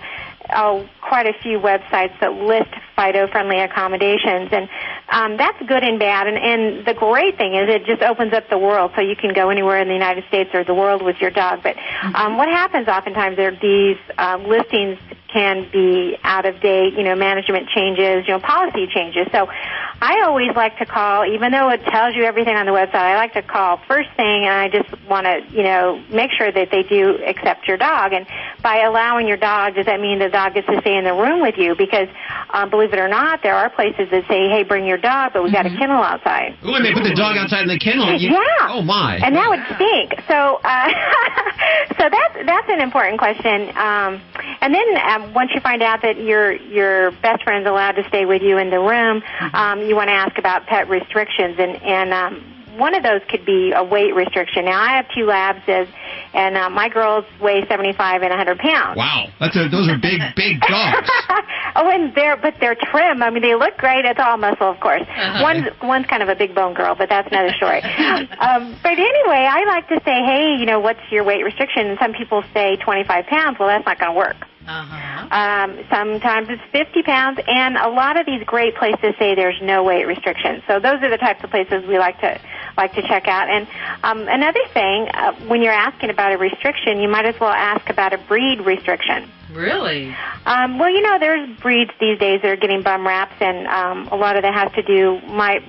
quite a few websites that list Fido-friendly accommodations, and that's good and bad. And the great thing is it just opens up the world, so you can go anywhere in the United States or the world with your dog. But what happens oftentimes are these listings can be out of date, you know, management changes, you know, policy changes. So I always like to call, even though it tells you everything on the website, I like to call first thing, and I just want to, you know, make sure that they do accept your dog. And by allowing your dog, does that mean the dog gets to stay in the room with you? Because believe it or not, there are places that say, hey, bring your dog, but we got a kennel outside. Oh, and they put the dog outside in the kennel. Yeah. Oh, my. And that would stink. So so that's an important question. And then once you find out that your best friend's allowed to stay with you in the room, you want to ask about pet restrictions. And one of those could be a weight restriction. Now, I have 2 labs, and my girls weigh 75 and 100 pounds. Wow. Those are big dogs. But they're trim. I mean, they look great. It's all muscle, of course. One's kind of a big bone girl, but that's another story. But anyway, I like to say, hey, you know, what's your weight restriction? And some people say 25 pounds. Well, that's not going to work. Sometimes it's 50 pounds, and a lot of these great places say there's no weight restriction. So those are the types of places we like to check out. And another thing, when you're asking about a restriction, you might as well ask about a breed restriction. Really? Well, you know, there's breeds these days that are getting bum raps, and a lot of that has to do, my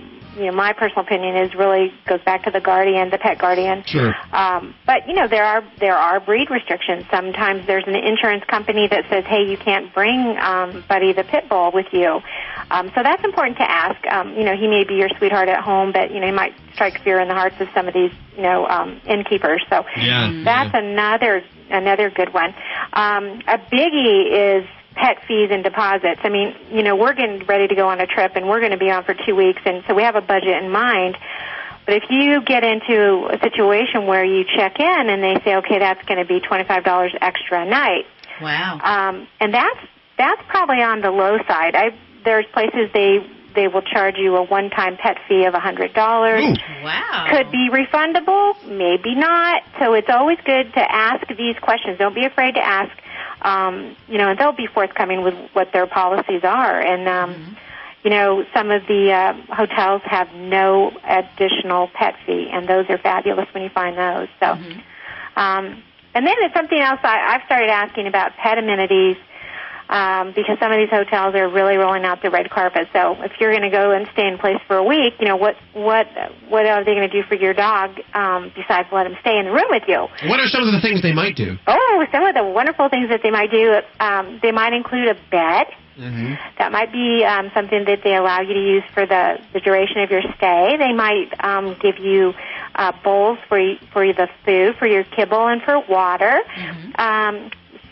personal opinion is really goes back to the guardian, the pet guardian. Sure. But you know, there are breed restrictions. Sometimes there's an insurance company that says, hey, you can't bring Buddy the pit bull with you. So that's important to ask. You know, he may be your sweetheart at home, but you know, he might strike fear in the hearts of some of these, you know, innkeepers. So that's another good one. A biggie is pet fees and deposits. I mean, you know, we're getting ready to go on a trip, and we're going to be on for 2 weeks, and so we have a budget in mind. But if you get into a situation where you check in and they say, okay, that's going to be $25 extra a night. Wow. And that's probably on the low side. There's places they will charge you a one-time pet fee of $100. Wow. Could be refundable, maybe not. So it's always good to ask these questions. Don't be afraid to ask. You know, and they'll be forthcoming with what their policies are. And, you know, some of the hotels have no additional pet fee, and those are fabulous when you find those. So, and then it's something else I've started asking about pet amenities. Because some of these hotels are really rolling out the red carpet. So if you're going to go and stay in place for a week, you know, what are they going to do for your dog besides let him stay in the room with you? What are some of the things they might do? Oh, some of the wonderful things that they might do, they might include a bed. That might be something that they allow you to use for the duration of your stay. They might give you bowls for the food, for your kibble, and for water.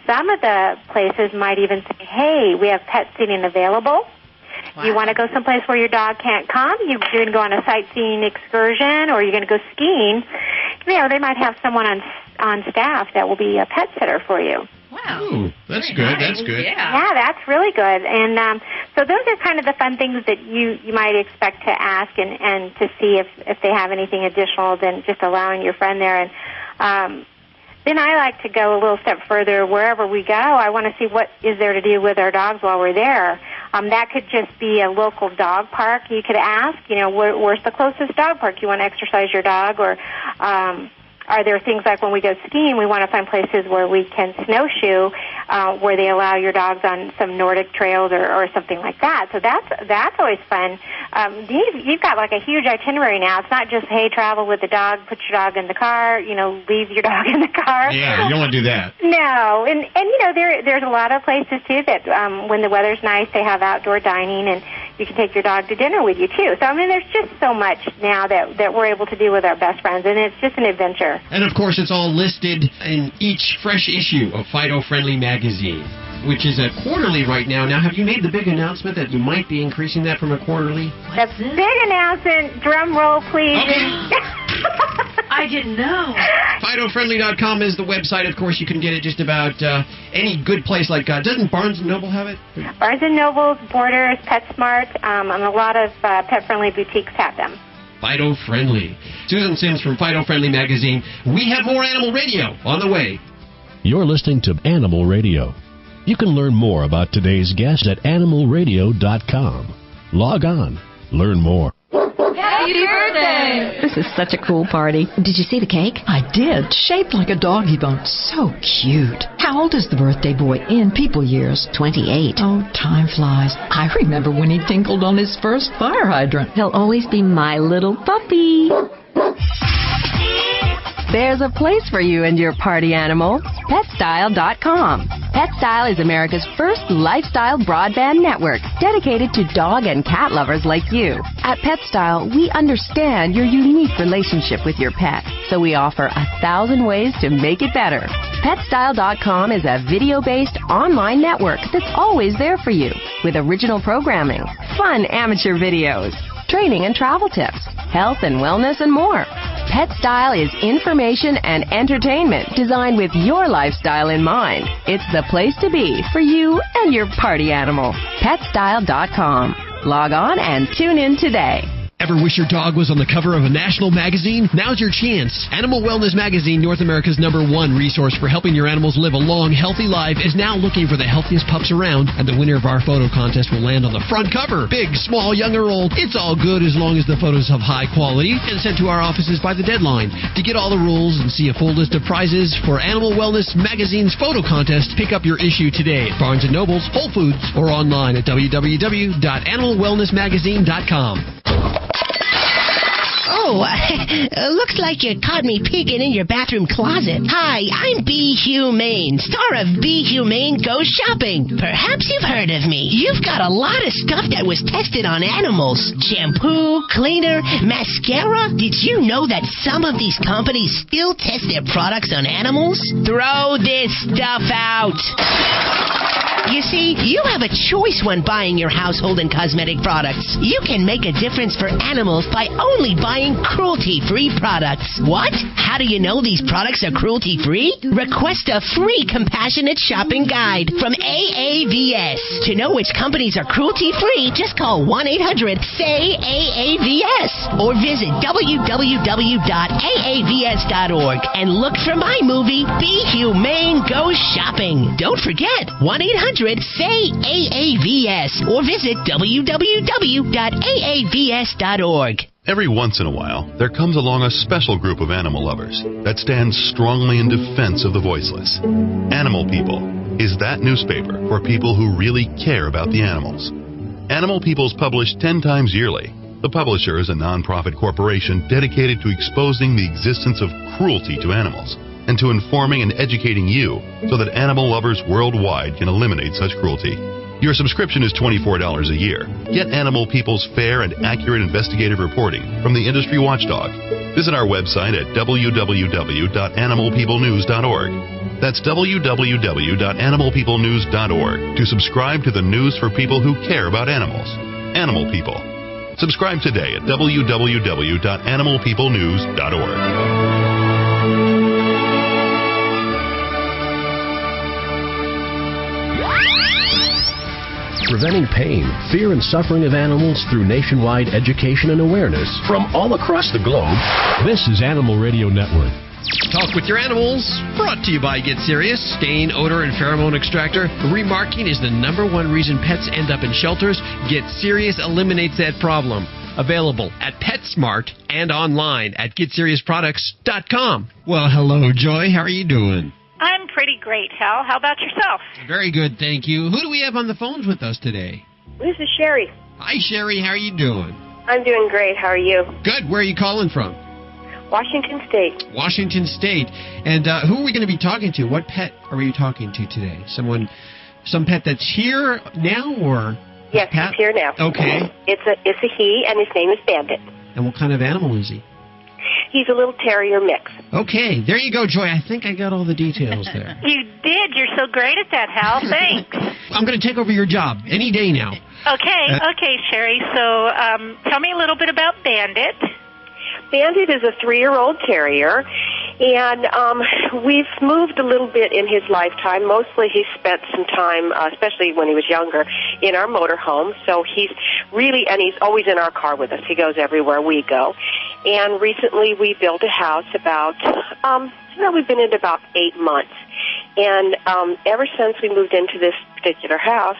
some of the places might even say, hey, we have pet sitting available. Wow. You want to go someplace where your dog can't come? You're going to go on a sightseeing excursion, or you're going to go skiing. They might have someone on staff that will be a pet sitter for you. Wow. Ooh, that's good. Nice. That's good. Yeah, that's really good. And so those are kind of the fun things that you might expect to ask and to see if they have anything additional than just allowing your friend there. And then I like to go a little step further. Wherever we go, I want to see what is there to do with our dogs while we're there. That could just be a local dog park. You could ask, where's the closest dog park you want to exercise your dog, or are there things like when we go skiing, we want to find places where we can snowshoe, where they allow your dogs on some Nordic trails or something like that. So that's always fun. You've got like a huge itinerary now. It's not just, hey, travel with the dog, put your dog in the car, leave your dog in the car. Yeah, you don't want to do that. No, and there's a lot of places too that when the weather's nice, they have outdoor dining, and you can take your dog to dinner with you too. So there's just so much now that we're able to do with our best friends, and it's just an adventure. And, of course, it's all listed in each fresh issue of Fido Friendly magazine, which is a quarterly right now. Now, have you made the big announcement that you might be increasing that from a quarterly? The big announcement, drum roll, please. Okay. I didn't know. FidoFriendly.com is the website. Of course, you can get it just about any good place. Like, doesn't Barnes & Noble have it? Barnes & Noble, Borders, PetSmart, and a lot of pet-friendly boutiques have them. Fido Friendly. Susan Sims from Fido Friendly Magazine. We have more Animal Radio on the way. You're listening to Animal Radio. You can learn more about today's guest at animalradio.com. Log on. Learn more. Happy birthday! This is such a cool party. Did you see the cake? I did. Shaped like a doggy bone. So cute. How old is the birthday boy in people years? 28. Oh, time flies. I remember when he tinkled on his first fire hydrant. He'll always be my little puppy. There's a place for you and your party animal. PetStyle.com. PetStyle is America's first lifestyle broadband network dedicated to dog and cat lovers like you. At PetStyle, we understand your unique relationship with your pet, so we offer 1,000 ways to make it better. PetStyle.com is a video-based online network that's always there for you, with original programming, fun amateur videos, training and travel tips, health and wellness, and more. PetStyle is information and entertainment designed with your lifestyle in mind. It's the place to be for you and your party animal. PetStyle.com. Log on and tune in today. Ever wish your dog was on the cover of a national magazine? Now's your chance. Animal Wellness Magazine, North America's #1 resource for helping your animals live a long, healthy life, is now looking for the healthiest pups around, and the winner of our photo contest will land on the front cover. Big, small, young or old, it's all good as long as the photos have high quality and sent to our offices by the deadline. To get all the rules and see a full list of prizes for Animal Wellness Magazine's photo contest, pick up your issue today at Barnes & Noble's, Whole Foods, or online at www.animalwellnessmagazine.com. Oh, looks like you caught me peeking in your bathroom closet. Hi, I'm Be Humane, star of Be Humane Goes Shopping. Perhaps you've heard of me. You've got a lot of stuff that was tested on animals. Shampoo, cleaner, mascara. Did you know that some of these companies still test their products on animals? Throw this stuff out. You see, you have a choice when buying your household and cosmetic products. You can make a difference for animals by only buying cruelty-free products. What? How do you know these products are cruelty-free? Request a free compassionate shopping guide from AAVS. To know which companies are cruelty-free, just call 1-800-SAY-AAVS or visit www.aavs.org and look for my movie, Be Humane Goes Shopping. Don't forget, 1-800-SAY-AAVS or visit www.aavs.org. Every once in a while, there comes along a special group of animal lovers that stands strongly in defense of the voiceless. Animal People is that newspaper for people who really care about the animals. Animal People's published 10 times yearly. The publisher is a non-profit corporation dedicated to exposing the existence of cruelty to animals and to informing and educating you so that animal lovers worldwide can eliminate such cruelty. Your subscription is $24 a year. Get Animal People's fair and accurate investigative reporting from the industry watchdog. Visit our website at www.animalpeoplenews.org. That's www.animalpeoplenews.org to subscribe to the news for people who care about animals. Animal People. Subscribe today at www.animalpeoplenews.org. Preventing pain, fear, and suffering of animals through nationwide education and awareness from all across the globe. This is Animal Radio Network. Talk with your animals. Brought to you by Get Serious. Stain, odor, and pheromone extractor. Remarking is the #1 reason pets end up in shelters. Get Serious eliminates that problem. Available at PetSmart and online at GetSeriousProducts.com. Well, hello, Joy. How are you doing? I'm pretty great, Hal. How about yourself? Very good, thank you. Who do we have on the phones with us today? This is Sherry. Hi, Sherry. How are you doing? I'm doing great. How are you? Good. Where are you calling from? Washington State. Washington State. And who are we going to be talking to? What pet are we talking to today? Some pet that's here now, or? Yes, he's here now. Okay. It's a he, and his name is Bandit. And what kind of animal is he? He's a little terrier mix. Okay, there you go, Joy. I think I got all the details there. You did. You're so great at that, Hal. Thanks. I'm going to take over your job any day now. Okay, Sherry. So tell me a little bit about Bandit. Bandit is a 3-year-old terrier, and we've moved a little bit in his lifetime. Mostly he spent some time, especially when he was younger, in our motorhome. So he's always in our car with us. He goes everywhere we go. And recently we built a house about, we've been in about 8 months. And ever since we moved into this particular house,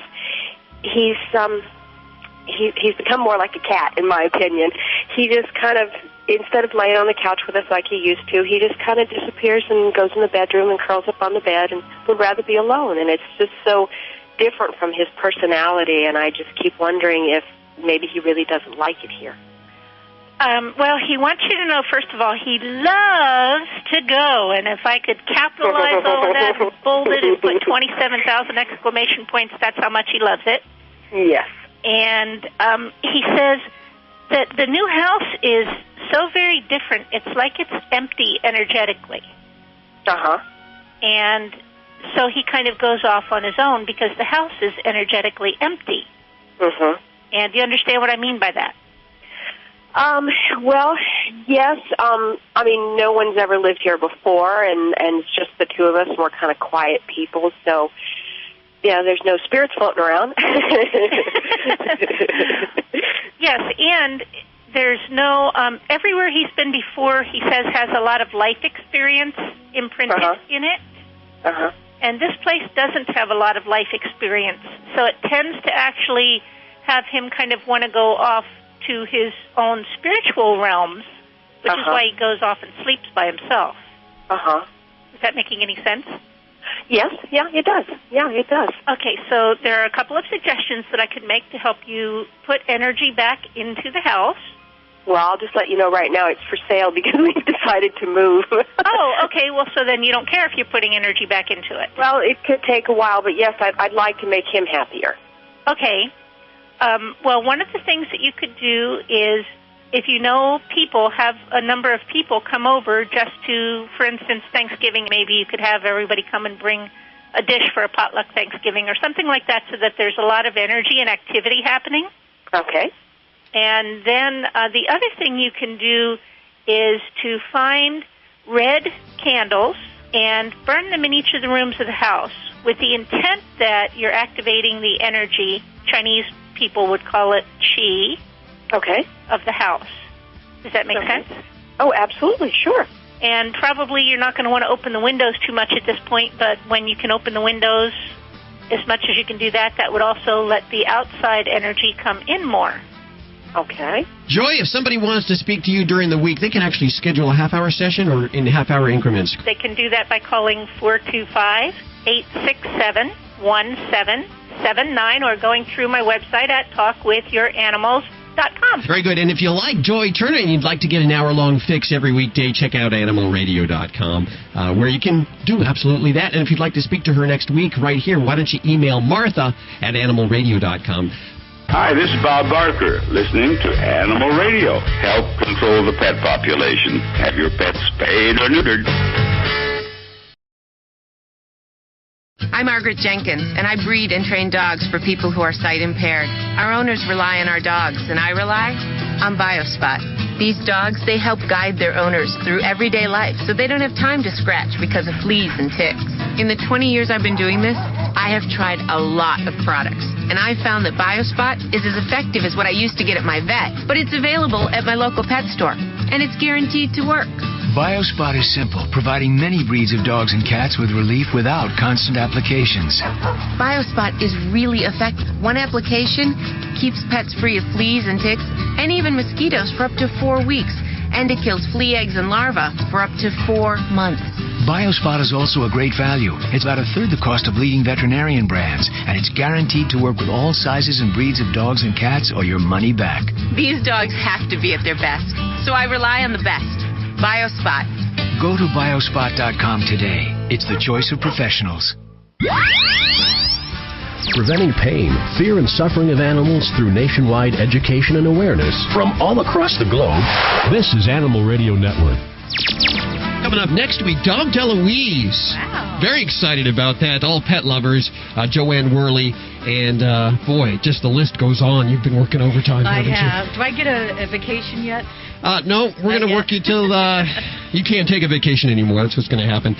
he's become more like a cat, in my opinion. He just kind of, instead of laying on the couch with us like he used to, he just kind of disappears and goes in the bedroom and curls up on the bed and would rather be alone. And it's just so different from his personality, and I just keep wondering if maybe he really doesn't like it here. Well, he wants you to know, first of all, he loves to go. And if I could capitalize all of that and bold it and put 27,000 exclamation points, that's how much he loves it. Yes. And he says that the new house is so very different. It's like it's empty energetically. Uh-huh. And so he kind of goes off on his own because the house is energetically empty. Mm-hmm. And do you understand what I mean by that? Well, yes. I mean, no one's ever lived here before, and it's just the two of us, and we're kind of quiet people, so, yeah, there's no spirits floating around. Yes, and there's no, everywhere he's been before, he says, has a lot of life experience imprinted in it. Uh-huh. And this place doesn't have a lot of life experience, so it tends to actually have him kind of want to go off to his own spiritual realms, which is why he goes off and sleeps by himself. Uh-huh. Is that making any sense? Yes, yeah, it does. Yeah, it does. Okay, so there are a couple of suggestions that I could make to help you put energy back into the house. Well, I'll just let you know right now it's for sale because we've decided to move. Oh, okay, well, so then you don't care if you're putting energy back into it. Well, it could take a while, but yes, I'd like to make him happier. Okay. Well, one of the things that you could do is, if you know people, have a number of people come over just to, for instance, Thanksgiving, maybe you could have everybody come and bring a dish for a potluck Thanksgiving or something like that so that there's a lot of energy and activity happening. Okay. And then the other thing you can do is to find red candles and burn them in each of the rooms of the house with the intent that you're activating the energy. Chinese people would call it qi. Okay. Of the house. Does that make sense? Oh, absolutely, sure. And probably you're not going to want to open the windows too much at this point, but when you can open the windows as much as you can do that, that would also let the outside energy come in more. Okay. Joy, if somebody wants to speak to you during the week, they can actually schedule a half-hour session or in half-hour increments. They can do that by calling 425-867-1779 or going through my website at talkwithyouranimalscom. Very good. And if you like Joy Turner and you'd like to get an hour-long fix every weekday, check out animalradio.com, where you can do absolutely that. And if you'd like to speak to her next week right here, why don't you email Martha at animalradio.com. Hi, this is Bob Barker, listening to Animal Radio. Help control the pet population. Have your pets spayed or neutered. I'm Margaret Jenkins, and I breed and train dogs for people who are sight impaired. Our owners rely on our dogs, and I rely on BioSpot. These dogs, they help guide their owners through everyday life so they don't have time to scratch because of fleas and ticks. In the 20 years I've been doing this, I have tried a lot of products, and I found that BioSpot is as effective as what I used to get at my vet, but it's available at my local pet store, and it's guaranteed to work. BioSpot is simple, providing many breeds of dogs and cats with relief without constant applications. BioSpot is really effective. One application keeps pets free of fleas and ticks and even mosquitoes for up to 4 weeks. And it kills flea eggs and larvae for up to 4 months. BioSpot is also a great value. It's about a third the cost of leading veterinarian brands, and it's guaranteed to work with all sizes and breeds of dogs and cats or your money back. These dogs have to be at their best, so I rely on the best. BioSpot. Go to biospot.com today. It's the choice of professionals. Preventing pain, fear, and suffering of animals through nationwide education and awareness from all across the globe. This is Animal Radio Network. Coming up next week, Dom DeLuise. Wow. Very excited about that. All pet lovers, Joanne Worley. And, boy, just the list goes on. You've been working overtime, haven't you? I have. Do I get a vacation yet? No, we're going to work you till you can't take a vacation anymore. That's what's going to happen.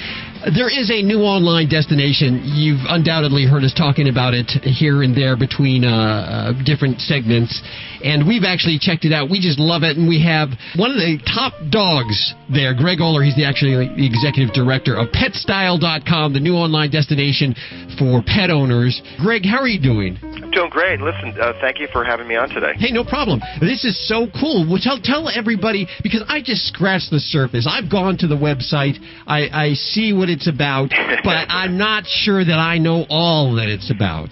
There is a new online destination. You've undoubtedly heard us talking about it here and there between different segments. And we've actually checked it out. We just love it. And we have one of the top dogs there, Greg Oler. He's actually the executive director of PetStyle.com, the new online destination for pet owners. Greg, how are you doing? I'm doing great. Listen, thank you for having me on today. Hey, no problem. This is so cool. Well, tell everybody, because I just scratched the surface. I've gone to the website. I see what it's about, but I'm not sure that I know all that it's about.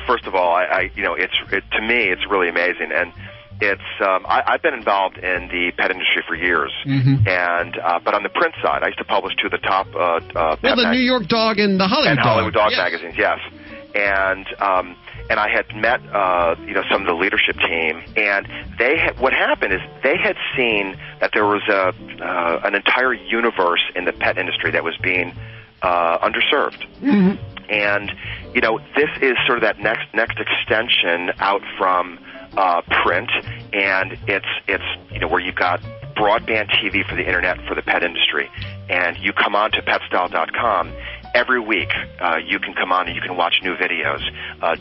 First of all, to me, it's really amazing, and it's I've been involved in the pet industry for years, and but on the print side, I used to publish to the top pet the New York Dog and the Hollywood Dog magazines, yes, and I had met some of the leadership team, and what happened is they had seen that there was an entire universe in the pet industry that was being underserved. And this is sort of that next extension out from print, and it's where you've got broadband TV for the internet for the pet industry, and you come on to PetStyle.com. Every week, you can come on and you can watch new videos.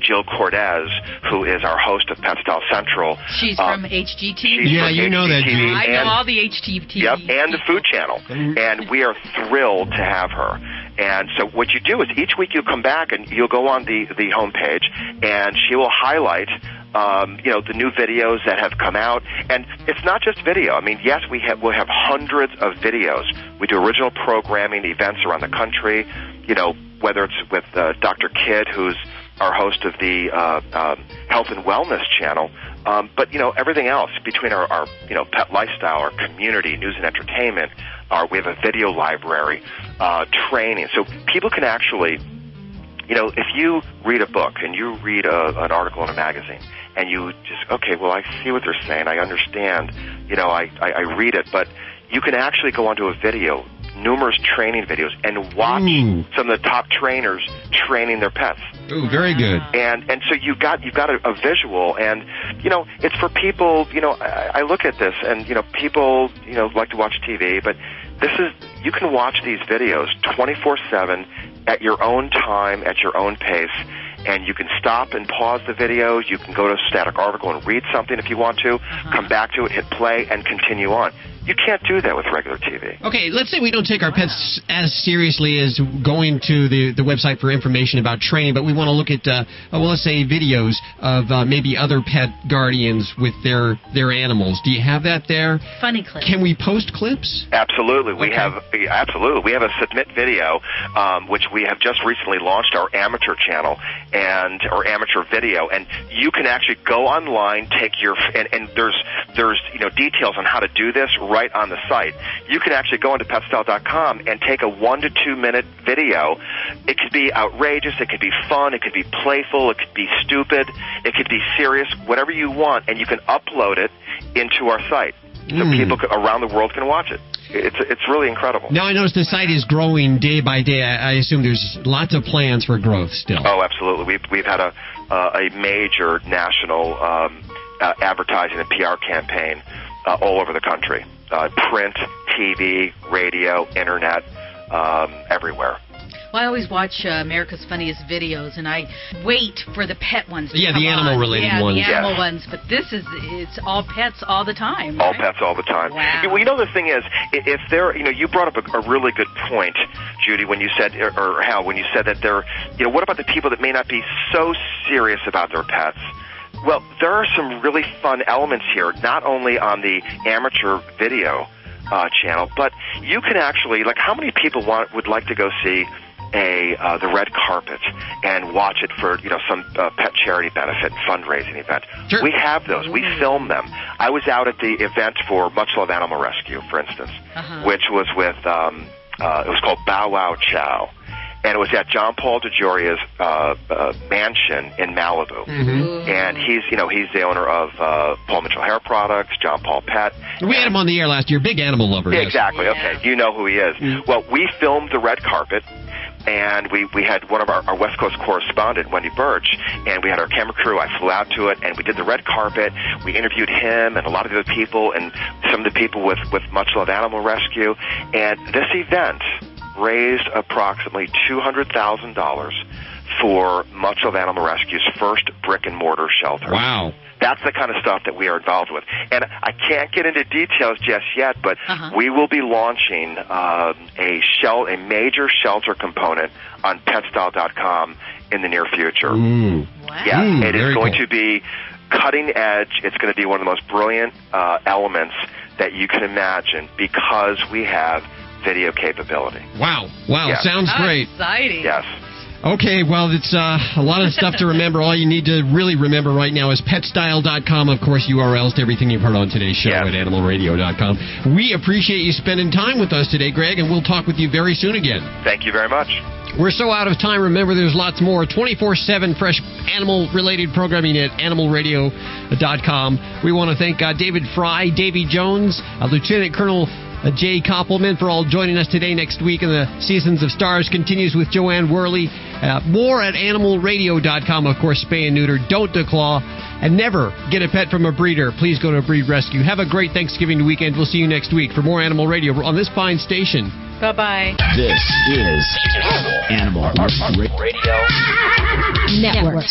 Jill Cortez, who is our host of Pet Style Central. She's from HGTV. Yeah, you know that. I know all the HGTV. Yep, and the Food Channel. And we are thrilled to have her. And so what you do is each week you come back and you'll go on the homepage, and she will highlight the new videos that have come out. And it's not just video. I mean, yes, we'll have hundreds of videos. We do original programming, events around the country, whether it's with Dr. Kidd, who's our host of the Health and Wellness channel, but, everything else between our pet lifestyle, our community, news and entertainment, we have a video library, training. So people can actually, if you read a book and you read an article in a magazine and you just, okay, well, I see what they're saying. I understand, I read it, but you can actually go onto a video, numerous training videos, and watch some of the top trainers training their pets. Ooh, very good. And so you've got a visual, and it's for people. I look at this, and people like to watch TV, but you can watch these videos 24/7 at your own time, at your own pace. And you can stop and pause the videos. You can go to a static article and read something if you want to, come back to it, hit play, and continue on. You can't do that with regular TV. Okay, let's say we don't take our pets as seriously as going to the website for information about training, but we want to look at, let's say, videos of maybe other pet guardians with their animals. Do you have that there? Funny clips. Can we post clips? Absolutely. We have a submit video, which we have just recently launched, our amateur channel or amateur video, and you can actually go online, take your and there's details on how to do this right on the site. You can actually go into PetStyle.com and take a 1 to 2 minute video. It could be outrageous, it could be fun, it could be playful, it could be stupid, it could be serious, whatever you want, and you can upload it into our site so people around the world can watch it. It's really incredible. Now, I notice the site is growing day by day. I assume there's lots of plans for growth still. Oh, absolutely. We've had a major national advertising and PR campaign all over the country. Print, TV, radio, internet, everywhere. Well, I always watch America's Funniest Videos, and I wait for the pet ones to Yeah, come the animal-related on. ones. Yeah, the animal ones. But it's all pets all the time, right? All pets all the time. Wow. Well, the thing is, if they're, you brought up a really good point, Judy, when you said, or Hal, when you said that they're, what about the people that may not be so serious about their pets? Well, there are some really fun elements here, not only on the amateur video channel, but you can actually, like, how many people would like to go see the red carpet and watch it for some pet charity benefit fundraising event? Sure. We have those. We film them. I was out at the event for Much Love Animal Rescue, for instance, which was with it was called Bow Wow Chow, and it was at John Paul DeJoria's mansion in Malibu. And he's the owner of Paul Mitchell Hair Products, John Paul Pet. We had him on the air last year. Big animal lover. Yeah, yes. exactly. Okay, you know who he is. Well, we filmed the red carpet. And we had one of our West Coast correspondent, Wendy Birch, and we had our camera crew. I flew out to it, and we did the red carpet. We interviewed him and a lot of the other people and some of the people with Much Love Animal Rescue. And this event raised approximately $200,000 for Much Love Animal Rescue's first brick-and-mortar shelter. Wow. That's the kind of stuff that we are involved with. And I can't get into details just yet, but we will be launching a major shelter component on PetStyle.com in the near future. Wow. Yeah, it is going cool. to be cutting edge. It's going to be one of the most brilliant elements that you can imagine because we have video capability. Wow. Yes. Sounds great. Exciting. Yes. Okay, well, it's a lot of stuff to remember. All you need to really remember right now is PetStyle.com. Of course, URLs to everything you've heard on today's show at AnimalRadio.com. We appreciate you spending time with us today, Greg, and we'll talk with you very soon again. Thank you very much. We're so out of time. Remember, there's lots more 24/7 fresh animal-related programming at AnimalRadio.com. We want to thank David Frei, Davy Jones, Lieutenant Colonel Jay Koppelman for all joining us today. Next week in the Seasons of Stars continues with Joanne Worley. More at AnimalRadio.com. Of course, spay and neuter, don't declaw, and never get a pet from a breeder. Please go to Breed Rescue. Have a great Thanksgiving weekend. We'll see you next week for more Animal Radio on this fine station. Bye-bye. This is Animal Radio Network.